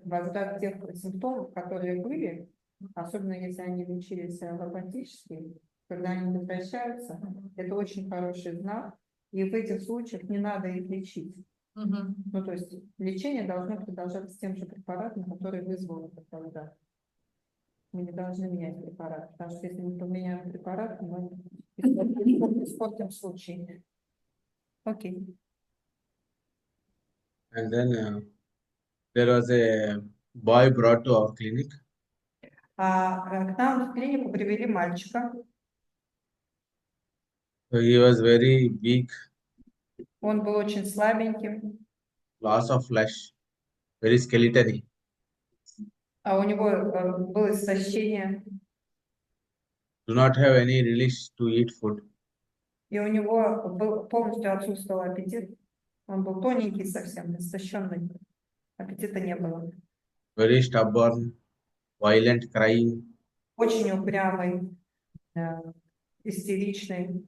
Speaker 2: Возврат тех симптомов, которые были, особенно если они лечились лопатически, когда они возвращаются, это очень хороший знак. И в этих случаях не надо их лечить. Ну, то есть лечение должно продолжаться тем же препаратом, который вызвал этот возврат. Мы не должны менять препарат, потому что если мы поменяем препарат, мы испортим случай. Окей.
Speaker 1: And then there was a boy brought to our clinic.
Speaker 2: К нам в клинику привели мальчика.
Speaker 1: So he was very weak,
Speaker 2: Он был очень слабеньким.
Speaker 1: loss of flesh, very skeleton-y.
Speaker 2: У него было истощение.
Speaker 1: Do not have any relish to eat food.
Speaker 2: И у него полностью отсутствовал аппетит. Он был тоненький совсем, истощенный. Аппетита не было.
Speaker 1: very stubborn, violent, crying.
Speaker 2: Очень упрямый, истеричный,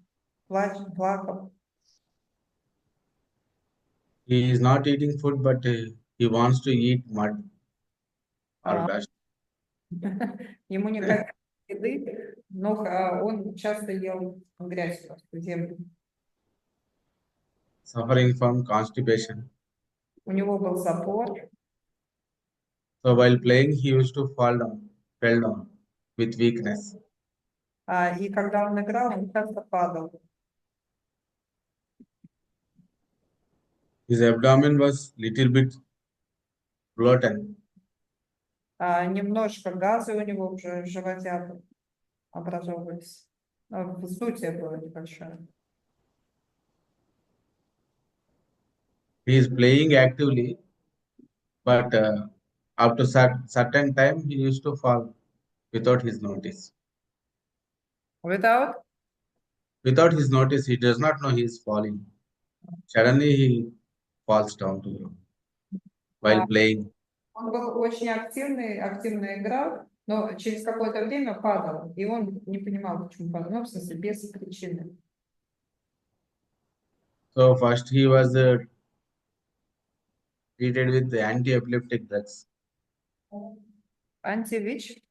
Speaker 2: плакал.
Speaker 1: He is not eating food, but he wants to eat mud or
Speaker 2: А,
Speaker 1: dust.
Speaker 2: Ему не хотелось еды, но он часто ел грязь, просто землю.
Speaker 1: Suffering from constipation.
Speaker 2: У него был запор,
Speaker 1: So while playing, he used to fell down with weakness.
Speaker 2: и когда он играл, он часто падал.
Speaker 1: His abdomen was little bit bloated.
Speaker 2: Немножко газы у него уже в животе образовывались. Вздутие было небольшое.
Speaker 1: He is playing actively, but after certain time, he used to fall without his notice.
Speaker 2: Without?
Speaker 1: Without his notice, he does not know he is falling. Suddenly, he falls down to the ground while playing.
Speaker 2: Он был очень активно играл, но через какое-то время падал, и он не понимал, почему падал, ну, в смысле, без причины.
Speaker 1: So first, he was treated with the anti-epileptic drugs.
Speaker 2: Антивич?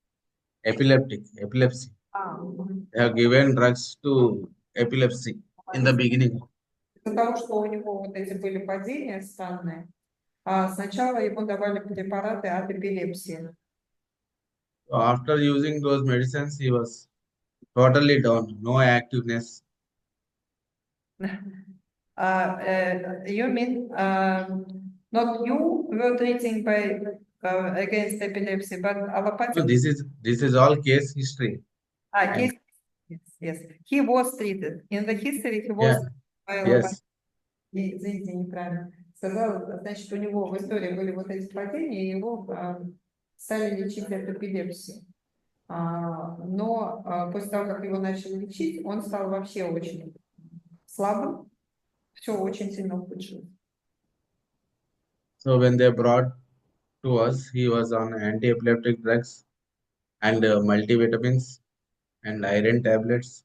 Speaker 1: Epilepsy.
Speaker 2: Мгм.
Speaker 1: They have given drugs to epilepsy in the beginning.
Speaker 2: Из-за того, что у него вот эти были падения странные, сначала ему давали препараты от эпилепсии.
Speaker 1: So after using those medicines, he was totally down, no activeness.
Speaker 2: You mean not you were treating by against epilepsy, but
Speaker 1: No,
Speaker 2: allopathic?
Speaker 1: this is all case history.
Speaker 2: Case, yes. He was treated. In the history he was
Speaker 1: Yeah.
Speaker 2: by
Speaker 1: Yes.
Speaker 2: Извините, неправильно сказала. Значит, у него в истории были вот эти падения, и его стали лечить от эпилепсии. Но после того, как его начали лечить, он стал вообще очень слабым. Все очень сильно ухудшилось.
Speaker 1: So when they brought to us, he was on anti-epileptic drugs and multivitamins and iron tablets,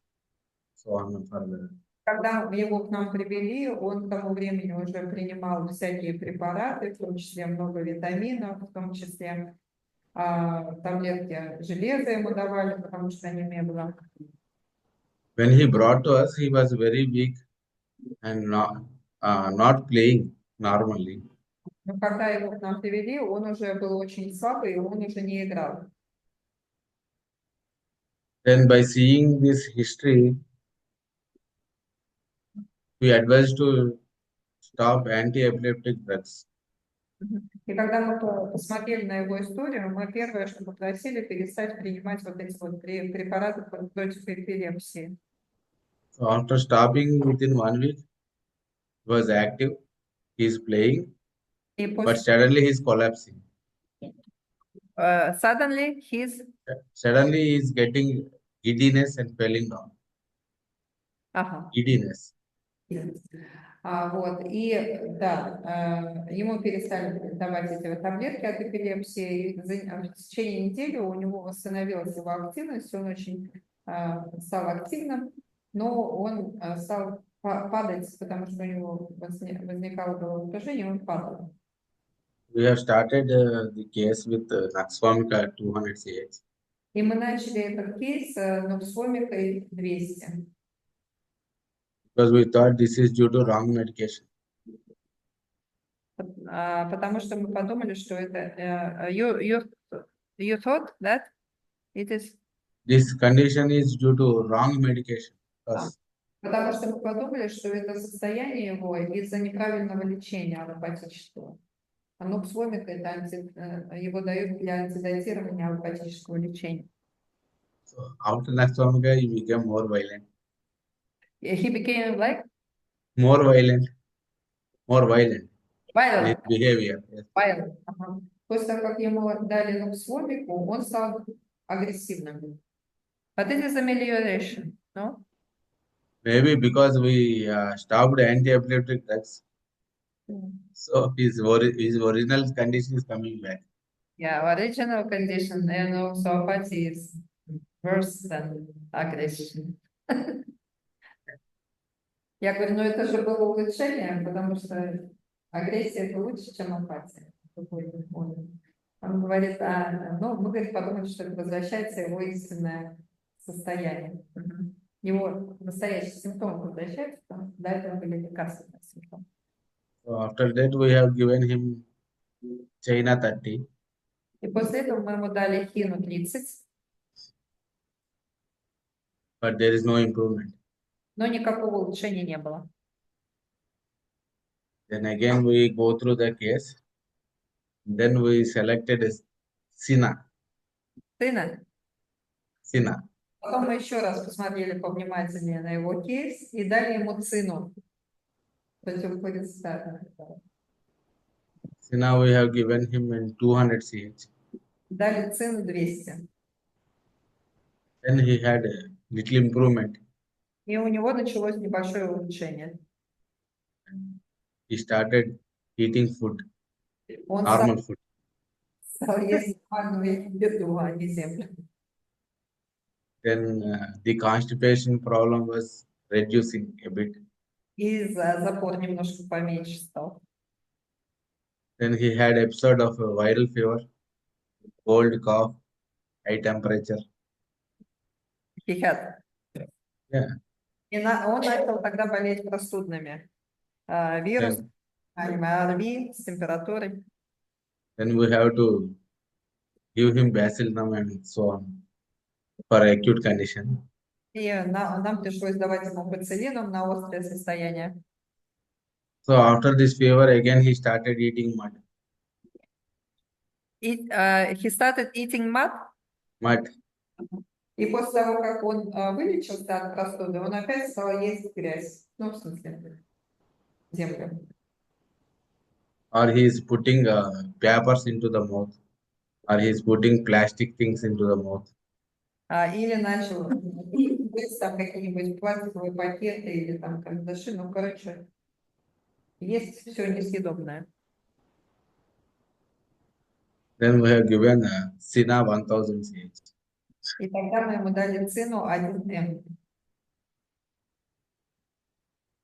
Speaker 1: so on and further.
Speaker 2: Когда его к нам привели, он к тому времени уже принимал всякие препараты, в том числе много витаминов, в том числе таблетки железа ему давали, потому что анемия была.
Speaker 1: When he brought to us, he was very weak and not playing normally.
Speaker 2: Но когда его к нам привели, он уже был очень слабый, и он уже не играл.
Speaker 1: Then by seeing this history, we advised to stop anti-epileptic drugs.
Speaker 2: И когда мы посмотрели на его историю, мы первое, что попросили, перестать принимать вот эти вот препараты против эпилепсии.
Speaker 1: So after stopping within 1 week, he was active, he is playing,
Speaker 2: И
Speaker 1: but
Speaker 2: после
Speaker 1: suddenly he is collapsing.
Speaker 2: suddenly
Speaker 1: Suddenly he is getting giddiness and falling down.
Speaker 2: Ага.
Speaker 1: Giddiness.
Speaker 2: Вот, и да, ему перестали давать эти вот таблетки от эпилепсии, и в течение недели у него восстановилась его активность, он очень стал активным, но он стал падать, потому что у него возникало головокружение, он падал.
Speaker 1: We have started the case with Naxwamika 200 CH.
Speaker 2: И мы начали этот кейс ноксвомикой 200.
Speaker 1: Because we thought this is due to wrong medication.
Speaker 2: Потому что мы подумали, что это you thought that it is.
Speaker 1: This condition is due to wrong medication.
Speaker 2: Потому что мы подумали, что это состояние его из-за неправильного лечения аллопатического. Ноксвомик это его дают для антидотирования аллопатического лечения.
Speaker 1: So after Naxwamika, he became more violent.
Speaker 2: He became like?
Speaker 1: More violent. Violent.
Speaker 2: Violent.
Speaker 1: Behavior. Yes.
Speaker 2: Violent. После того, как ему дали ноксвомику, он стал агрессивным. But it is amelioration, no?
Speaker 1: Maybe because we stopped anti-epileptic drugs. So his original condition is coming back.
Speaker 2: Yeah, original condition and also apathy is worse than aggression. Я говорю, ну это же было улучшение, потому что агрессия это лучше, чем апатия. Он говорит, ну, мы, говорит, подумали, что это возвращается его истинное состояние. Его настоящие симптомы возвращаются, потому что до этого были лекарственные симптомы.
Speaker 1: So after that, we have given him China 30,
Speaker 2: И после этого мы ему дали хину 30,
Speaker 1: but there is no improvement.
Speaker 2: но никакого улучшения не было.
Speaker 1: Then again, we go through the case. Then we selected a Sina.
Speaker 2: Сына.
Speaker 1: Sina.
Speaker 2: Потом мы еще раз посмотрели повнимательнее на его кейс и дали ему цену. Противопоставили.
Speaker 1: Sina, we have given him in 200 CH.
Speaker 2: Дали цену 200.
Speaker 1: Then he had a little improvement.
Speaker 2: И у него началось небольшое улучшение.
Speaker 1: He started eating food,
Speaker 2: Он
Speaker 1: normal food.
Speaker 2: стал есть нормальную еду, а не землю.
Speaker 1: Then the constipation problem was reducing a bit.
Speaker 2: И запор немножко поменьше стал.
Speaker 1: Then he had episode of a viral fever, cold cough, high temperature.
Speaker 2: He had.
Speaker 1: Yeah.
Speaker 2: И он начал тогда болеть простудными. Вирус, ОРВИ с температурой.
Speaker 1: Then we have to give him bacillinum and so on for acute condition.
Speaker 2: И нам пришлось давать ему бациллинум на острое состояние.
Speaker 1: So after this fever, again he started eating mud.
Speaker 2: He started eating mud.
Speaker 1: Mud.
Speaker 2: И после того, как он вылечился от простуды, он опять стал есть грязь. Ну, в смысле, землю.
Speaker 1: Or he is putting papers into the mouth. Or he is putting plastic things into the mouth.
Speaker 2: Или начал есть там какие-нибудь пластиковые пакеты или там карандаши. Ну, короче, есть все несъедобное.
Speaker 1: Then we have given Sina 1000 CH.
Speaker 2: И тогда мы ему дали цену 1М.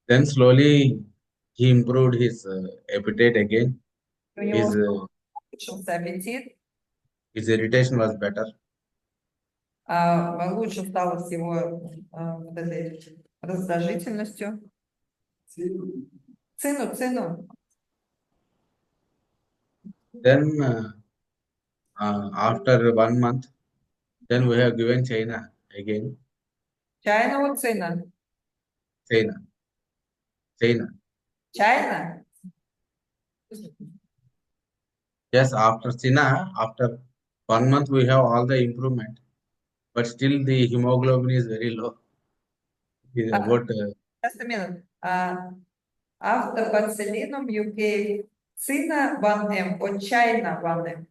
Speaker 1: Then slowly he improved his appetite again.
Speaker 2: У него
Speaker 1: His,
Speaker 2: улучшился аппетит,
Speaker 1: his irritation was better.
Speaker 2: лучше стало с его вот этой раздражительностью. Цену.
Speaker 1: Then after 1 month, then we have given China again.
Speaker 2: Чайного цена.
Speaker 1: China.
Speaker 2: Чайна?
Speaker 1: Yes, after China, after 1 month we have all the improvement, but still the hemoglobin is very low. It is about
Speaker 2: Just a minute. After botulinum, you gave Cina 1M or China 1M?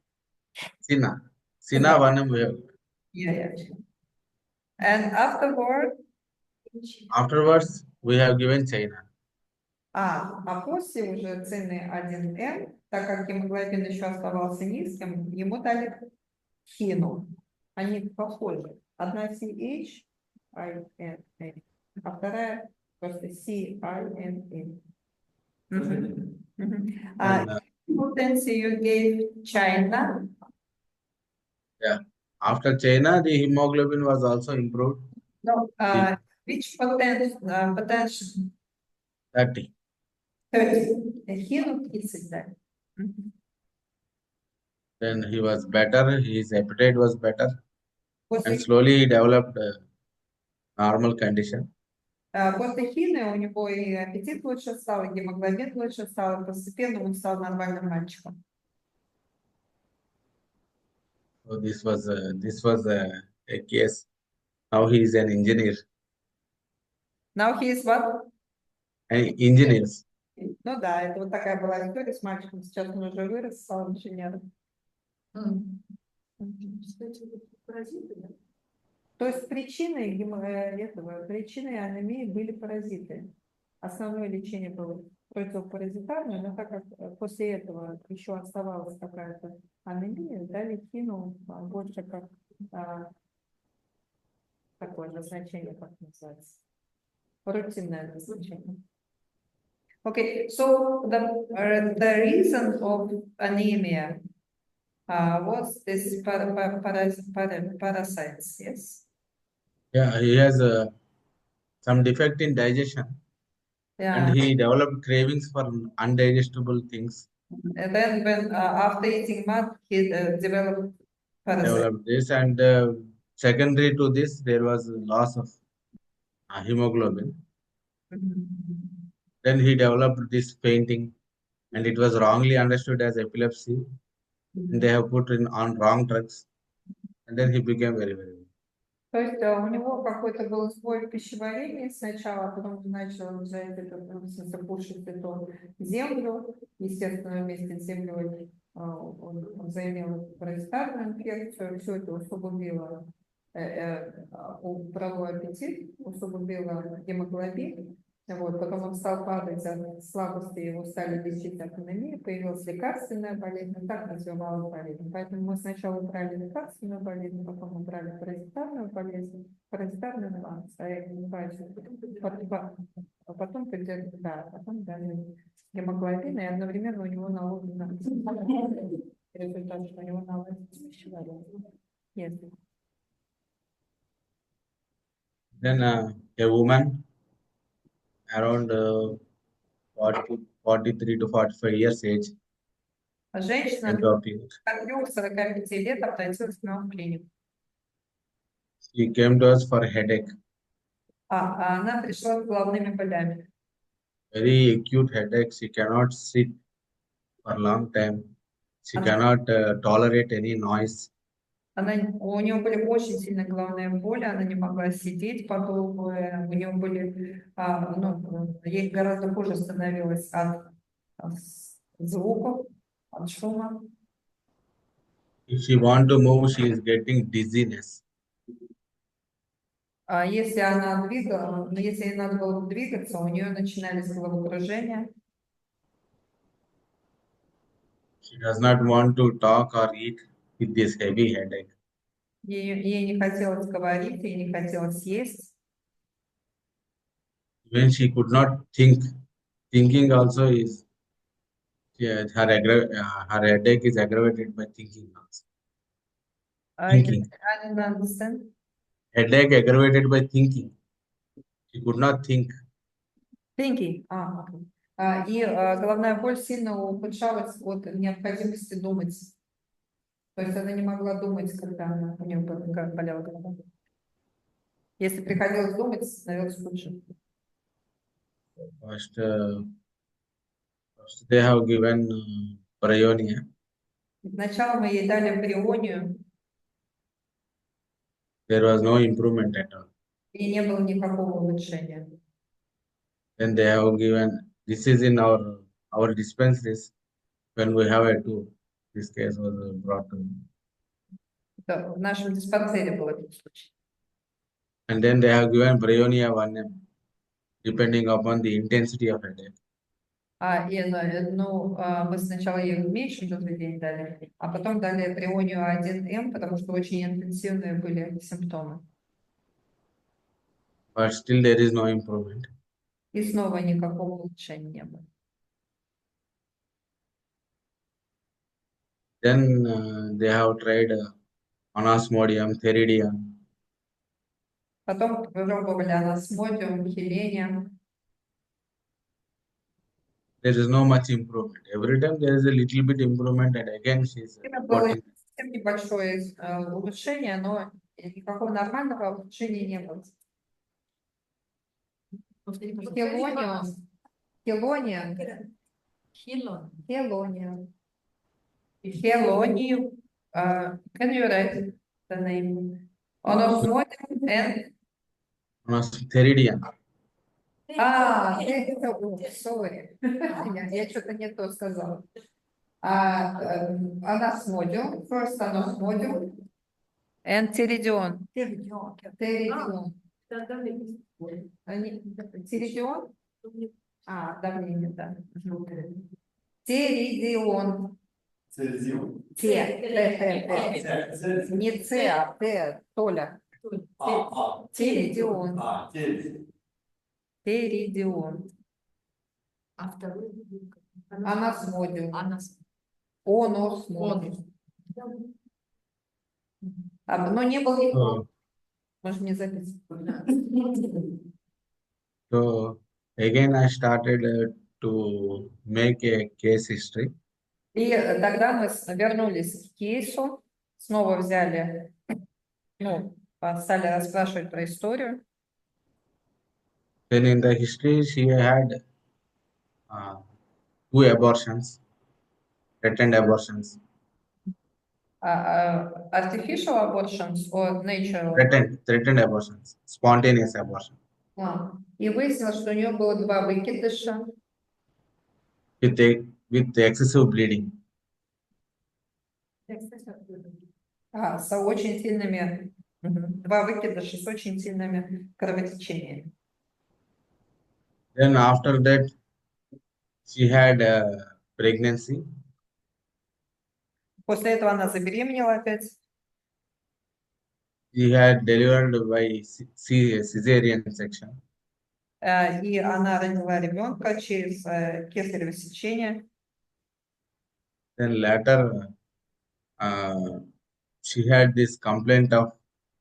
Speaker 1: China 1 we have.
Speaker 2: Yeah. And
Speaker 1: Afterwards, we have given China.
Speaker 2: после уже цены 1М, так как гемоглобин еще оставался низким, ему дали хину. Они похожи. Одна CH, INA, а вторая просто CINA. Potency you gave China.
Speaker 1: Yeah. After China, the hemoglobin was also improved.
Speaker 2: No, which potential?
Speaker 1: 30.
Speaker 2: 30. Hino 30 then.
Speaker 1: Then he was better, his appetite was better, and
Speaker 2: После,
Speaker 1: slowly he developed a normal condition.
Speaker 2: после хины у него и аппетит лучше стал, и гемоглобин лучше стал, и постепенно он стал нормальным мальчиком.
Speaker 1: So this was a case. Now he is an engineer.
Speaker 2: Now he is what?
Speaker 1: Engineers.
Speaker 2: Ну да, это вот такая была история с мальчиком. Сейчас он уже вырос, стал инженером.
Speaker 3: Кстати, вот паразиты, да?
Speaker 2: То есть причиной анемии были паразиты. Основное лечение было противопаразитарную, но так как после этого еще оставалась какая-то анемия, дали хину больше как такое назначение, как называется, рутинное назначение. Okay, so the reason of anemia was this parasites, yes?
Speaker 1: Yeah, he has some defect in digestion, and
Speaker 2: Yeah.
Speaker 1: he developed cravings for undigestible things.
Speaker 2: And then when after eating mud, he developed parasites.
Speaker 1: Developed this, and secondary to this, there was loss of hemoglobin. Then he developed this fainting, and it was wrongly understood as epilepsy. And they have put in on wrong drugs, and then he became very, very weak.
Speaker 2: То есть у него какой-то был сбой в пищеварении сначала, потом он начал взять это, в смысле, кушать эту землю, естественно, вместе с землей он заимел паразитарную инфекцию, все это усугубило убрало аппетит, усугубило гемоглобин. Вот, потом он стал падать от слабости, его стали лечить от анемии, появилась лекарственная болезнь, и так развивалась болезнь. Поэтому мы сначала убрали лекарственную болезнь, потом убрали паразитарную болезнь, паразитарный нюанс, а я не знаю, а потом придет, да, потом дали гемоглобин, и одновременно у него наложено результат, что у него наложено пищеварение. Yes.
Speaker 1: Then a woman around 43 to 45 years age
Speaker 2: Женщина
Speaker 1: came to our clinic.
Speaker 2: от 3-45 лет обратилась к нам в клинику.
Speaker 1: She came to us for a headache,
Speaker 2: Она пришла с головными болями.
Speaker 1: very acute headache. She cannot sit for a long time. She
Speaker 2: Она,
Speaker 1: cannot tolerate any noise.
Speaker 2: у нее были очень сильные головные боли, она не могла сидеть подолгу, у нее были, ей гораздо хуже становилось от звуков, от шума.
Speaker 1: If she want to move, she is getting dizziness.
Speaker 2: Если она двигала, но если ей надо было двигаться, у нее начинались головокружения.
Speaker 1: She does not want to talk or eat with this heavy headache.
Speaker 2: Ей не хотелось говорить, ей не хотелось есть.
Speaker 1: When she could not think, thinking also is, yeah, her headache is aggravated by thinking also. Thinking.
Speaker 2: I don't understand.
Speaker 1: Headache aggravated by thinking. She could not think.
Speaker 2: Thinking. Okay. И головная боль сильно ухудшалась от необходимости думать. То есть она не могла думать, когда у нее болела голова. Если приходилось думать, становилось хуже.
Speaker 1: First, they have given bryonia.
Speaker 2: Сначала мы ей дали брионию,
Speaker 1: There was no improvement at all.
Speaker 2: и не было никакого улучшения.
Speaker 1: Then they have given, this is in our dispensaries when we have a tour. This case was brought to me.
Speaker 2: В нашем диспансере был этот случай.
Speaker 1: And then they have given bryonia 1M, depending upon the intensity of headache.
Speaker 2: Мы сначала ей в меньшем дозе день дали, а потом дали брионию 1М, потому что очень интенсивные были симптомы.
Speaker 1: But still there is no improvement.
Speaker 2: И снова никакого улучшения не было.
Speaker 1: Then they have tried anosmodium, theridium.
Speaker 2: Потом пробовали анасмодиум, хелениум.
Speaker 1: There is no much improvement. Every time there is a little bit improvement, and again she is
Speaker 2: Это было
Speaker 1: reporting.
Speaker 2: совсем небольшое улучшение, но никакого нормального улучшения не было. Хелониум. Can you write the name? Anosmodium and...
Speaker 1: Theridium.
Speaker 2: Sorry. Я что-то не то сказала. Анасмодиум, first анасмодиум, and птеридион. Птеридион. Птеридион? Давление, да. Теридион.
Speaker 4: Цезиум.
Speaker 2: Не Ц, а Т, Толя. Теридион.
Speaker 4: Тель.
Speaker 2: Теридион.
Speaker 3: А второй?
Speaker 2: Анасмодиум.
Speaker 3: Анас.
Speaker 2: Оносмодиум. Но не был никто.
Speaker 1: So,
Speaker 2: Может, не записывать.
Speaker 1: so again, I started to make a case history.
Speaker 2: И тогда мы вернулись к кейсу, снова взяли, стали расспрашивать про историю.
Speaker 1: Then in the history, she had uh, two abortions, threatened abortions,
Speaker 2: Artificial abortions or natural?
Speaker 1: threatened abortions, spontaneous abortion
Speaker 2: И выяснилось, что у нее было 2 выкидыша
Speaker 1: with excessive bleeding.
Speaker 2: с очень сильными, 2 выкидыша с очень сильными кровотечениями.
Speaker 1: Then after that, she had a pregnancy.
Speaker 2: После этого она забеременела опять.
Speaker 1: She had delivered by cesarean section.
Speaker 2: И она родила ребенка через кесарево сечение.
Speaker 1: Then later, she had this complaint of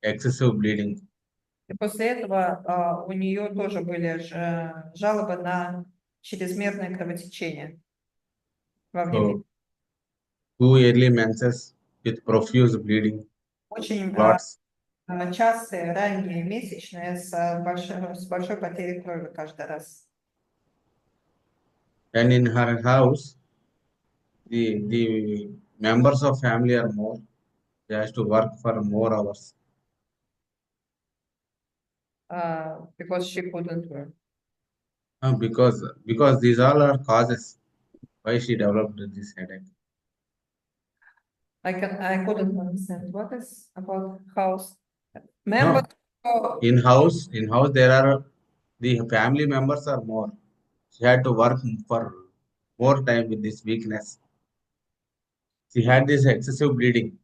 Speaker 1: excessive bleeding.
Speaker 2: И после этого у нее тоже были жалобы на чрезмерное кровотечение во время.
Speaker 1: So, 2 early menses with profuse bleeding,
Speaker 2: Очень
Speaker 1: clots.
Speaker 2: частые ранние месячные с большой потерей крови каждый раз.
Speaker 1: And in her house, the members of family are more. She has to work for more hours.
Speaker 2: Because she couldn't work.
Speaker 1: Because these all are causes why she developed this headache.
Speaker 2: I couldn't understand what is about house.
Speaker 1: No,
Speaker 2: Members.
Speaker 1: in house there are the family members are more. She had to work for more time with this weakness. She had this excessive bleeding.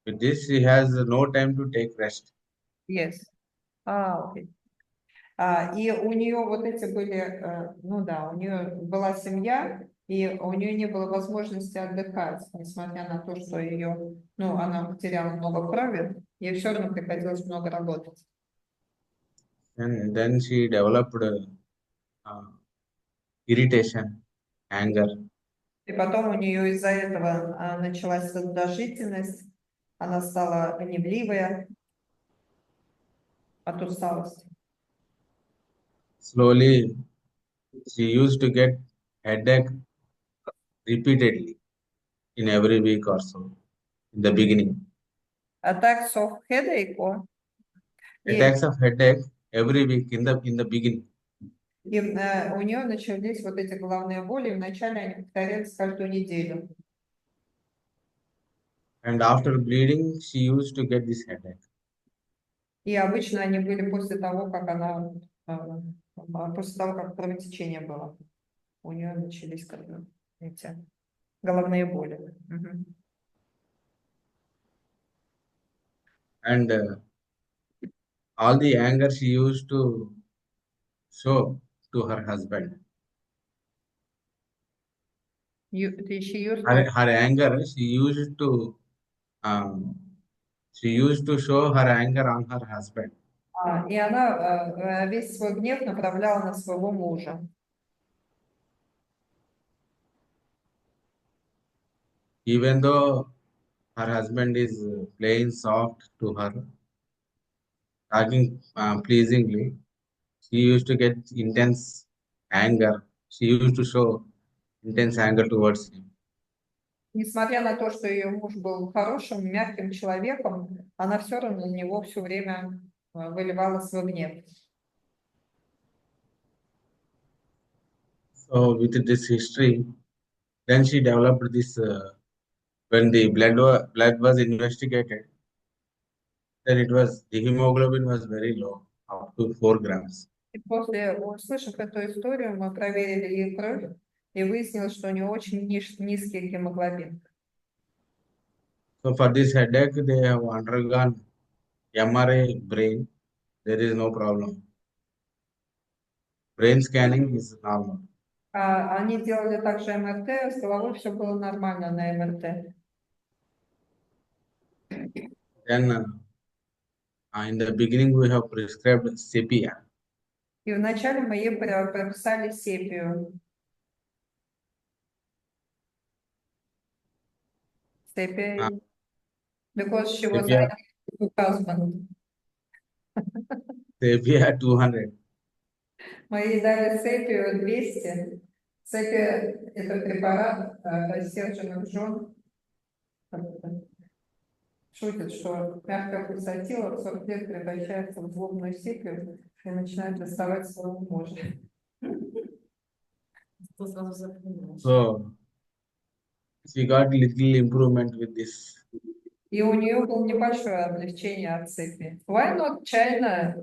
Speaker 1: With this, she has no time to take rest.
Speaker 2: Yes. Окей. И у нее вот эти были, у нее была семья, и у нее не было возможности отдыхать, несмотря на то, что ее, она потеряла много крови, ей все равно приходилось много работать.
Speaker 1: And then she developed irritation, anger.
Speaker 2: И потом у нее из-за этого началась раздражительность, она стала гневливая от усталости.
Speaker 1: Slowly, she used to get headache repeatedly in every week or so in the beginning.
Speaker 2: Attacks of headache or?
Speaker 1: Attacks of headache every week in the beginning.
Speaker 2: И у нее начались вот эти головные боли, вначале они повторялись каждую неделю.
Speaker 1: And after bleeding, she used to get this headache.
Speaker 2: И обычно они были после того, как кровотечение было. У нее начались эти головные боли.
Speaker 1: And all the anger she used to show to her husband.
Speaker 2: She used
Speaker 1: Her anger, she used to show her anger on her husband.
Speaker 2: И она весь свой гнев направляла на своего мужа.
Speaker 1: Even though her husband is playing soft to her, talking pleasingly, she used to get intense anger. She used to show intense anger towards him.
Speaker 2: Несмотря на то, что ее муж был хорошим, мягким человеком, она все равно на него все время выливала свой гнев.
Speaker 1: So with this history, then she developed this. When the blood was investigated, then the hemoglobin was very low, up to 4 grams.
Speaker 2: И после, услышав эту историю, мы проверили ей кровь, и выяснилось, что у нее очень низкий гемоглобин.
Speaker 1: So for this headache, they have undergone MRI brain. There is no problem. Brain scanning is normal.
Speaker 2: Они делали также МРТ, с головой все было нормально на МРТ.
Speaker 1: Then in the beginning, we have prescribed sepia.
Speaker 2: И вначале мы ей прописали сепию. Сепия, because she was
Speaker 1: Sepia,
Speaker 2: with husband.
Speaker 1: sepia 200.
Speaker 2: Мы ей дали сепию 200. Сепия – это препарат, рассерженных жен. Шутит, что мягкая пульсатила в 40 лет превращается в злобную сепию и начинает доставать своего мужа.
Speaker 3: Кто сразу запомнил.
Speaker 1: So she got little improvement with this.
Speaker 2: И у нее было небольшое облегчение от цепи. Why not China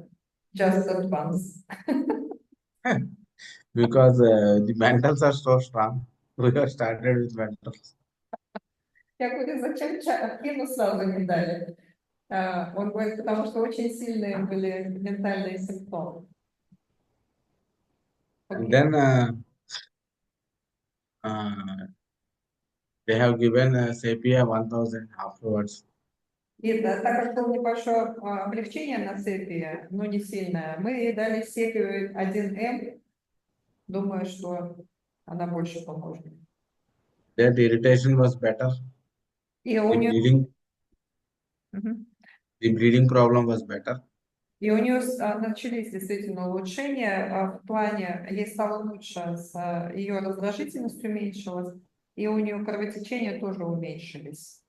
Speaker 2: just advance?
Speaker 1: Because the mentals are so strong. We have started with mentals.
Speaker 2: Я говорю, зачем Кину сразу не дали? Он говорит, потому что очень сильные были ментальные симптомы.
Speaker 1: And then uh, they have given sepia 1000 afterwards.
Speaker 2: И так как было небольшое облегчение на цепи, но не сильное, мы ей дали сепию 1М, думаю, что она больше поможет.
Speaker 1: That irritation was better.
Speaker 2: И у
Speaker 1: The
Speaker 2: нее,
Speaker 1: bleeding,
Speaker 2: Мгм.
Speaker 1: the bleeding problem was better.
Speaker 2: И у нее начались действительно улучшения в плане, ей стало лучше, ее раздражительность уменьшилась, и у нее кровотечения тоже уменьшились.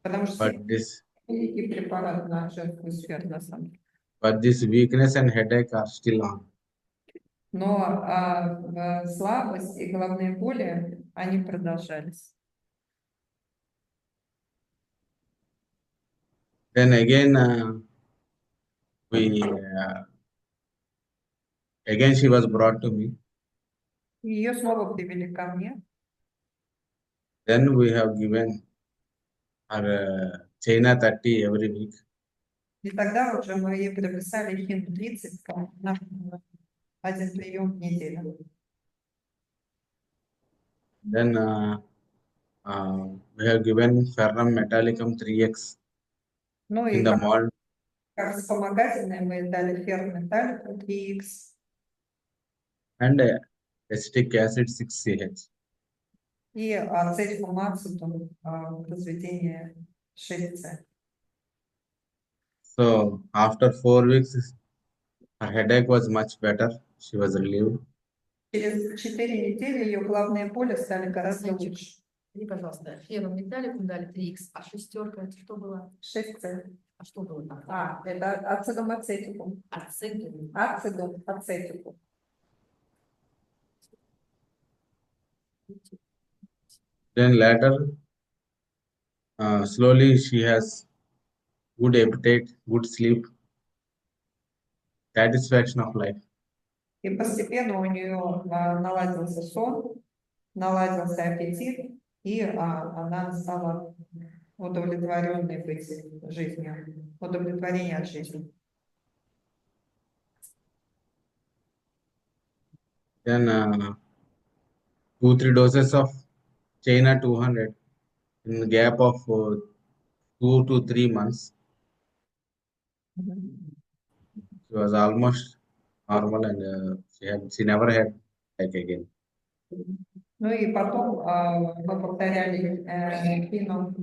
Speaker 2: Потому что
Speaker 1: But this,
Speaker 2: великий препарат на женскую сферу, на самом деле.
Speaker 1: but this weakness and headache are still on.
Speaker 2: Но слабость и головные боли, они продолжались.
Speaker 1: Then again, again she was brought to me.
Speaker 2: Ее снова привели ко мне.
Speaker 1: Then we have given her China 30 every week.
Speaker 2: И тогда уже мы ей прописали хин 30 на один прием в неделю.
Speaker 1: Then we have given ferrum metallicum 3x
Speaker 2: Ну
Speaker 1: in
Speaker 2: и
Speaker 1: the morning.
Speaker 2: как вспомогательное мы дали ферменталь 3Х
Speaker 1: And acetic acid 6CH.
Speaker 2: и ацетилмацетум разведение 6С.
Speaker 1: So after 4 weeks, her headache was much better. She was relieved.
Speaker 2: Через 4 недели ее головные боли стали гораздо лучше.
Speaker 3: Скажи, пожалуйста, феррум металликум дали 3х, а шестерка это что было?
Speaker 2: 6С.
Speaker 3: А что было там?
Speaker 2: Это ацидум ацетикум.
Speaker 3: Ацетум.
Speaker 2: Ацидум ацетикум.
Speaker 1: Then later, slowly she has good appetite, good sleep, satisfaction of life.
Speaker 2: И постепенно у нее наладился сон, наладился аппетит, и она стала удовлетворенной быть жизнью, удовлетворение от жизни.
Speaker 1: Then 2-3 doses of China 200 in the gap of 2 to 3 months. She was almost normal and she never had like again.
Speaker 2: Ну и потом мы повторяли пину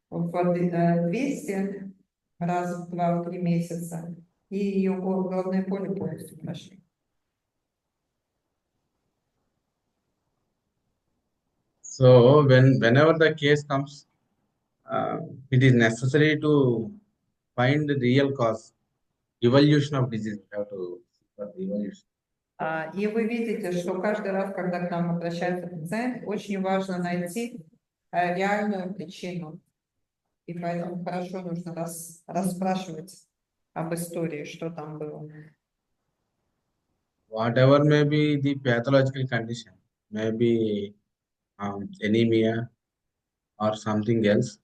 Speaker 2: в 200 раз в 2-3 месяца, и ее головные боли полностью прошли.
Speaker 1: So whenever the case comes, it is necessary to find the real cause, evolution of disease. We have to see for the evolution.
Speaker 2: И вы видите, что каждый раз, когда к нам обращается пациент, очень важно найти реальную причину. И поэтому хорошо нужно расспрашивать об истории, что там было.
Speaker 1: whatever may be the pathological condition, maybe anemia or something else,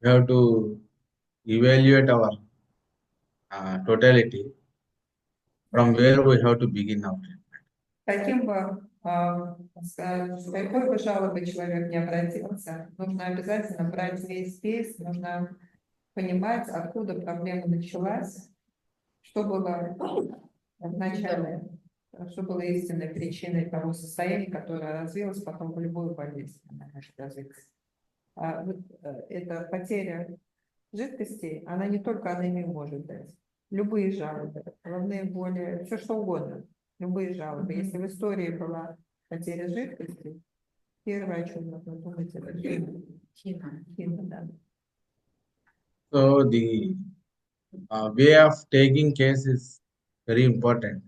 Speaker 1: we have to evaluate our totality from where we have to begin our treatment.
Speaker 2: Каким бы, с какой бы жалобой человек не обратился, нужно обязательно брать весь спейс, нужно понимать, откуда проблема началась, что было в начале, что было истинной причиной того состояния, которое развилось потом в любую болезнь, она может развиться. Эта потеря жидкости, она не только анемию может дать. Любые жалобы, головные боли, все что угодно, любые жалобы. Если в истории была потеря жидкости, первое, о чем нужно думать, это хина, да.
Speaker 1: So the way of taking case is very important.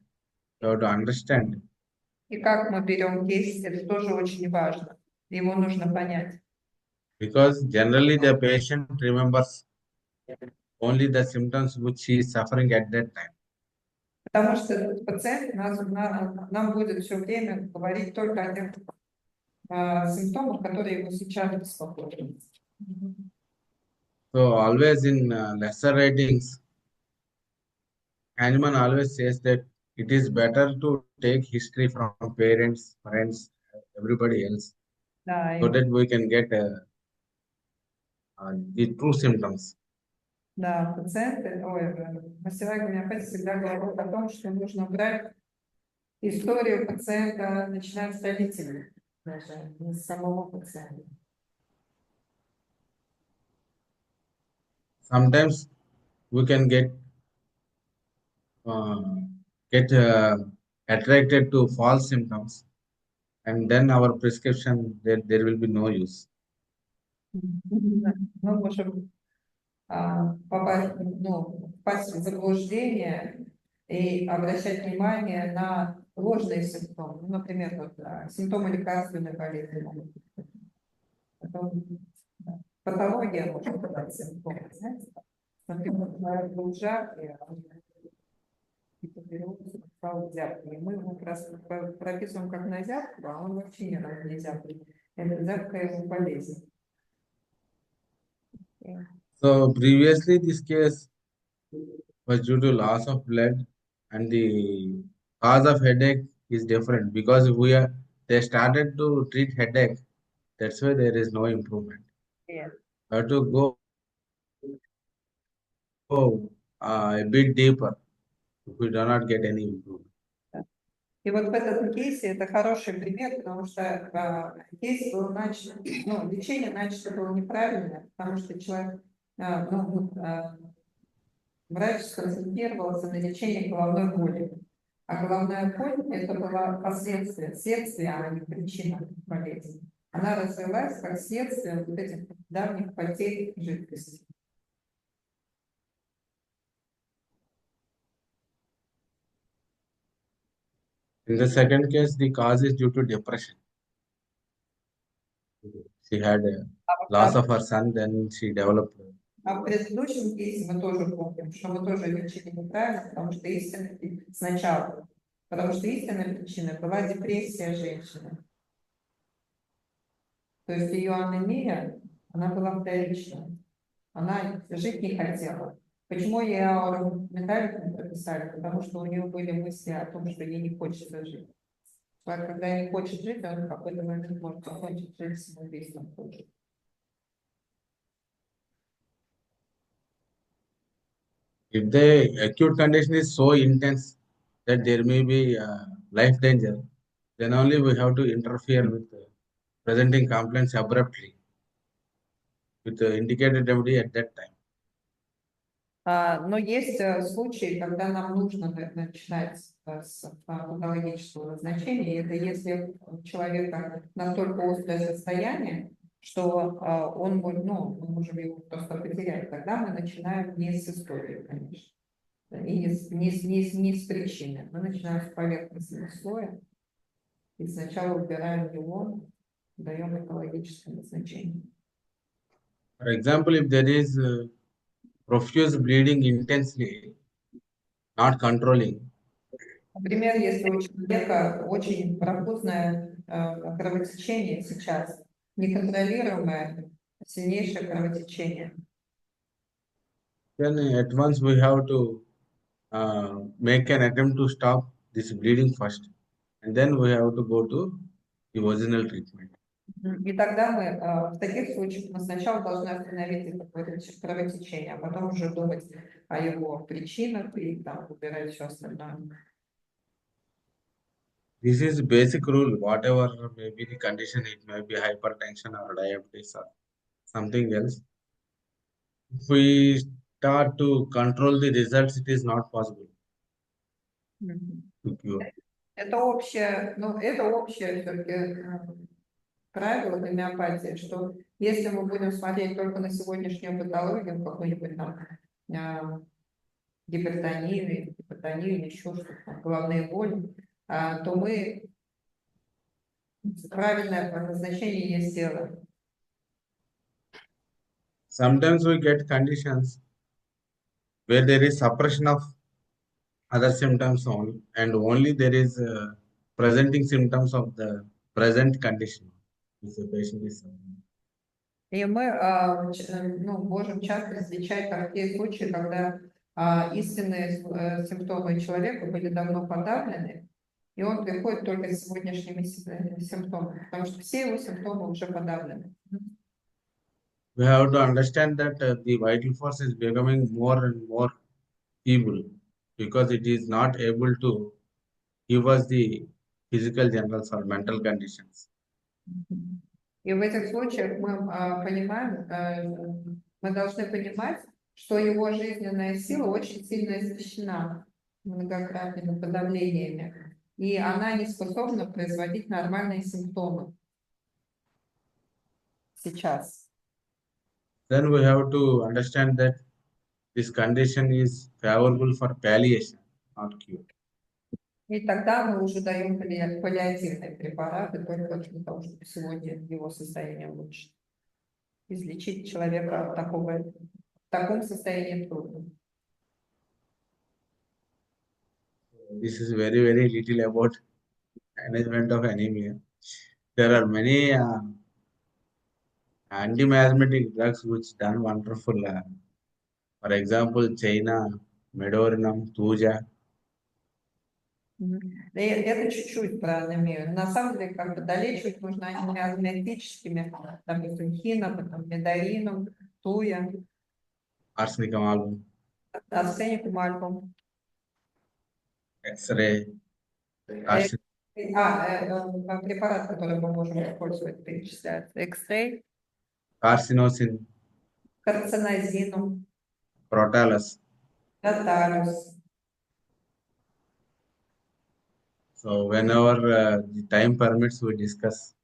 Speaker 1: So to understand.
Speaker 2: И как мы берем кейс, это тоже очень важно. Его нужно понять.
Speaker 1: Because generally the patient remembers only the symptoms which he is suffering at that time.
Speaker 2: Потому что пациент нам будет все время говорить только о тех симптомах, которые его сейчас беспокоят.
Speaker 1: So always in lesser ratings, Hahnemann always says that it is better to take history from parents, friends, everybody else,
Speaker 2: Да,
Speaker 1: so that we can get the true symptoms.
Speaker 2: да, пациенты, мастера гомеопатии всегда говорят о том, что нужно брать историю пациента, начиная с родителей, даже не с самого пациента.
Speaker 1: Sometimes we can get uh, attracted to false symptoms, and then our prescription there will be no use.
Speaker 2: Мы можем впасть в заблуждение и обращать внимание на ложные симптомы. Ну, например, симптомы лекарственной болезни. Патология может быть симптомы, знаете? Например, был жар, и стал зябкий. Мы его прописываем как на зябку, а он вообще не зябкий. Это зябкая его болезнь.
Speaker 1: So previously this case was due to loss of blood, and the cause of headache is different because they started to treat headache. That's why there is no improvement.
Speaker 2: Yeah.
Speaker 1: Have to go a bit deeper if we do not get any improvement.
Speaker 2: И вот в этом кейсе это хороший пример, потому что кейс был начат, лечение начато было неправильно, потому что человек, врач сконцентрировался на лечении головной боли. А головная боль – это было последствие, следствие, а не причина болезни. Она развилась как следствие вот этих давних потерь жидкости.
Speaker 1: In the second case, the cause is due to depression. She had a loss of her son, then she developed.
Speaker 2: А в предыдущем кейсе мы тоже помним, что мы тоже лечили неправильно, потому что истинная причина была депрессия женщины. То есть ее анемия, она была вторична. Она жить не хотела. Почему ей ауру Металлику не прописали? Потому что у нее были мысли о том, что ей не хочется жить. Когда не хочет жить, он в какой-то момент может закончить жизнь самоубийством тоже.
Speaker 1: If the acute condition is so intense that there may be life danger, then only we have to interfere with presenting complaints abruptly with the indicated remedy at that time.
Speaker 2: Но есть случаи, когда нам нужно начинать с патологического назначения. Это если у человека настолько острое состояние, что он может его просто потерять. Тогда мы начинаем не с истории, конечно, и не с причины. Мы начинаем с поверхностного слоя и сначала убираем его, даем экологическое назначение.
Speaker 1: For example, if there is profuse bleeding intensely, not controlling,
Speaker 2: Например, если у человека очень профузное кровотечение сейчас, неконтролируемое, сильнейшее кровотечение,
Speaker 1: then at once we have to make an attempt to stop this bleeding first, and then we have to go to the original treatment.
Speaker 2: и тогда мы в таких случаях мы сначала должны остановить это кровотечение, а потом уже думать о его причинах и там убирать все остальное.
Speaker 1: This is basic rule. Whatever may be the condition, it may be hypertension or diabetes or something else. If we start to control the results, it is not possible to cure.
Speaker 2: Это общее, ну, это общее все-таки правило гомеопатии, что если мы будем смотреть только на сегодняшнюю патологию, какой-нибудь там гипертонию, еще что-то, головные боли, то мы правильное назначение не сделаем.
Speaker 1: Sometimes we get conditions where there is suppression of other symptoms only, and only there is presenting symptoms of the present condition which the patient is suffering.
Speaker 2: И мы можем часто встречать такие случаи, когда истинные симптомы человека были давно подавлены, и он приходит только с сегодняшними симптомами, потому что все его симптомы уже подавлены.
Speaker 1: We have to understand that the vital force is becoming more and more feeble because it is not able to give us the physical generals or mental conditions.
Speaker 2: И в этих случаях мы понимаем, мы должны понимать, что его жизненная сила очень сильно истощена многократными подавлениями, и она не способна производить нормальные симптомы сейчас.
Speaker 1: Then we have to understand that this condition is favorable for palliation, not cure.
Speaker 2: И тогда мы уже даем паллиативные препараты только для того, чтобы сегодня его состояние улучшить. Излечить человека в таком состоянии трудно.
Speaker 1: This is very, very little about management of anemia. There are many anti-miasmatic drugs which done wonderful. For example, China, Medorinum, Tuja.
Speaker 2: Это чуть-чуть про анемию. На самом деле, как бы долечивать нужно антимиазматическими, допустим, хином, медарином, туя,
Speaker 1: Arsenicum album,
Speaker 2: арсеником, альбом.
Speaker 1: X-ray, arsen-
Speaker 2: Препарат, который мы можем использовать, перечисляется. X-ray,
Speaker 1: carcinosin,
Speaker 2: карцинозином,
Speaker 1: Protalus.
Speaker 2: даталюс.
Speaker 1: So whenever the time permits, we discuss.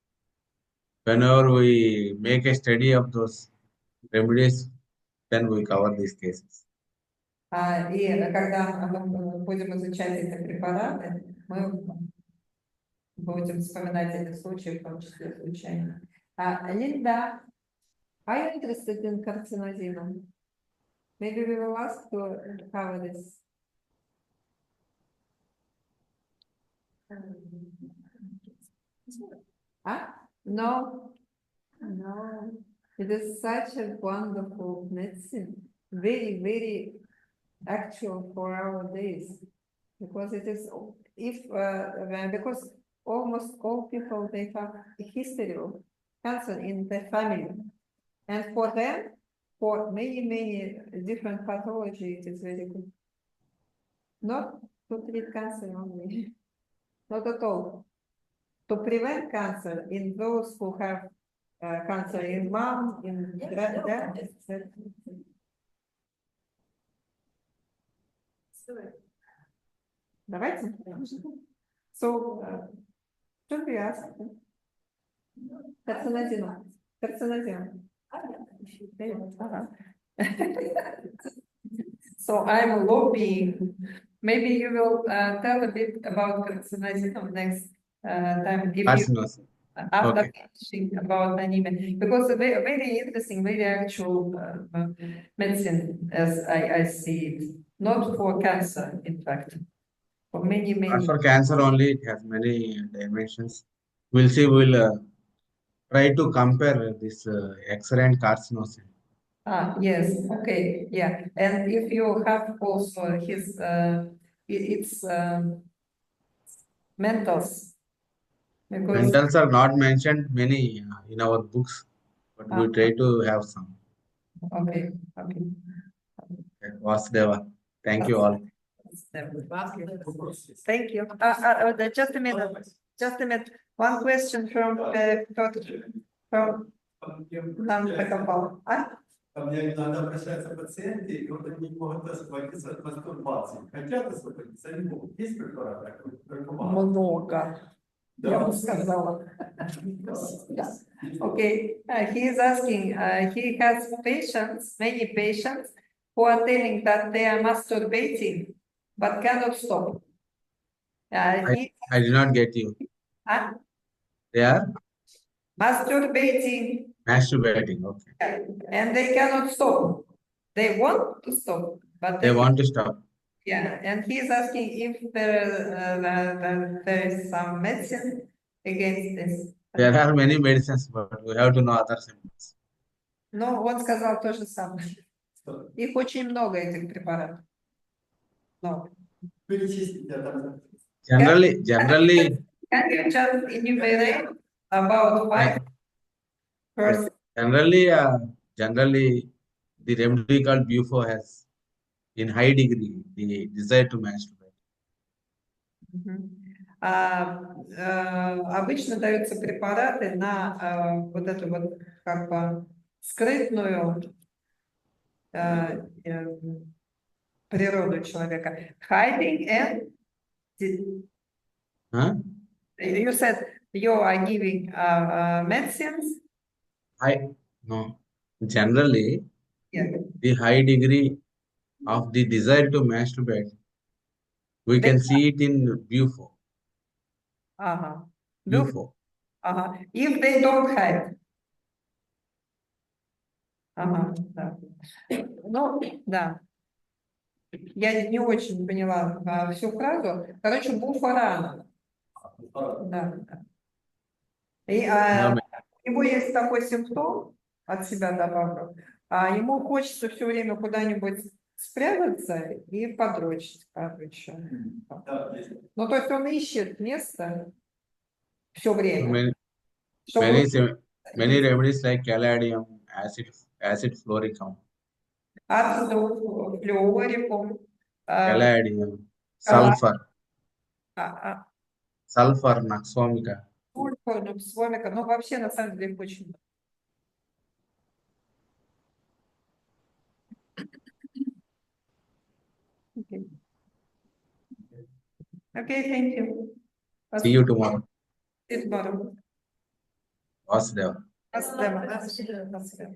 Speaker 1: Whenever we make a study of those remedies, then we cover these cases.
Speaker 2: И когда мы будем изучать эти препараты, мы будем вспоминать эти случаи, в том числе случайно. Linda, are you interested in carcinosinum? Maybe we will ask to cover this. No, no. It is such a wonderful medicine, very, very actual for our days, because it is because almost all people they have a history of cancer in their family, and for them, for many different pathology, it is very good. Not to treat cancer only, not at all. To prevent cancer in those who have cancer in mom, in dad. Давайте. So, should we ask? Carcinogenic. So I'm lobbying. Maybe you will tell a bit about carcinogenic next time.
Speaker 1: Carcinosin.
Speaker 2: After
Speaker 1: Okay.
Speaker 2: finishing about anemia, because very, very interesting, very actual medicine as I see it, not for cancer, in fact. for many,
Speaker 1: Not
Speaker 2: many.
Speaker 1: for cancer only, it has many dimensions. We'll see, we'll try to compare this X-ray and carcinosin.
Speaker 2: Yes, okay, yeah. And if you have also his, it's mentals, because
Speaker 1: Mentals are not mentioned many in our books, but we try to have some.
Speaker 2: okay, okay.
Speaker 1: Vasudeva. Thank you all.
Speaker 2: Thank you. Just a minute, just a minute. One question from from нам Петропавл.
Speaker 4: Ко мне иногда обращаются пациенты, и вот они не могут освободиться от мастурбации. Хотят освободиться, не могут. Есть препарат такой?
Speaker 2: Много. Я бы сказала. Okay, he is asking, he has patients, many patients, who are telling that they are masturbating, but cannot stop. He,
Speaker 1: I did not get you. They are
Speaker 2: masturbating,
Speaker 1: masturbating. Okay.
Speaker 2: and they cannot stop. They want to stop, but
Speaker 1: They want to stop.
Speaker 2: yeah, and he is asking if there is some medicine against this.
Speaker 1: There are many medicines, but we have to know other symptoms.
Speaker 2: Ну, он сказал то же самое. Их очень много, этих препаратов. Много.
Speaker 4: Перечислите, я там.
Speaker 1: Generally,
Speaker 2: Can you just enumerate about 5%?
Speaker 1: generally, the remedy called Bufo has, in high degree, the desire to masturbate.
Speaker 2: Обычно даются препараты на вот эту вот как бы скрытную природу человека. Hiding and
Speaker 1: Huh?
Speaker 2: you said you are giving medicines.
Speaker 1: No. Generally,
Speaker 2: Yeah.
Speaker 1: the high degree of the desire to masturbate, we can see it in Bufo. Bufo.
Speaker 2: If they don't hide. Да. Ну, да. Я не очень поняла всю фразу. Короче, буфа рано. Да. И, у него есть такой симптом, от себя добавлю, ему хочется все время куда-нибудь спрятаться и подрочить, короче. Ну, то есть он ищет место все время.
Speaker 1: Many remedies like caladium, acid floricum,
Speaker 2: Флюорикум,
Speaker 1: caladium, sulfur, naxomica.
Speaker 2: сульфор, ну, вообще, на самом деле, очень. Okay, thank you.
Speaker 1: See you tomorrow.
Speaker 2: See you tomorrow.
Speaker 1: Vasudeva.
Speaker 2: Vasudeva.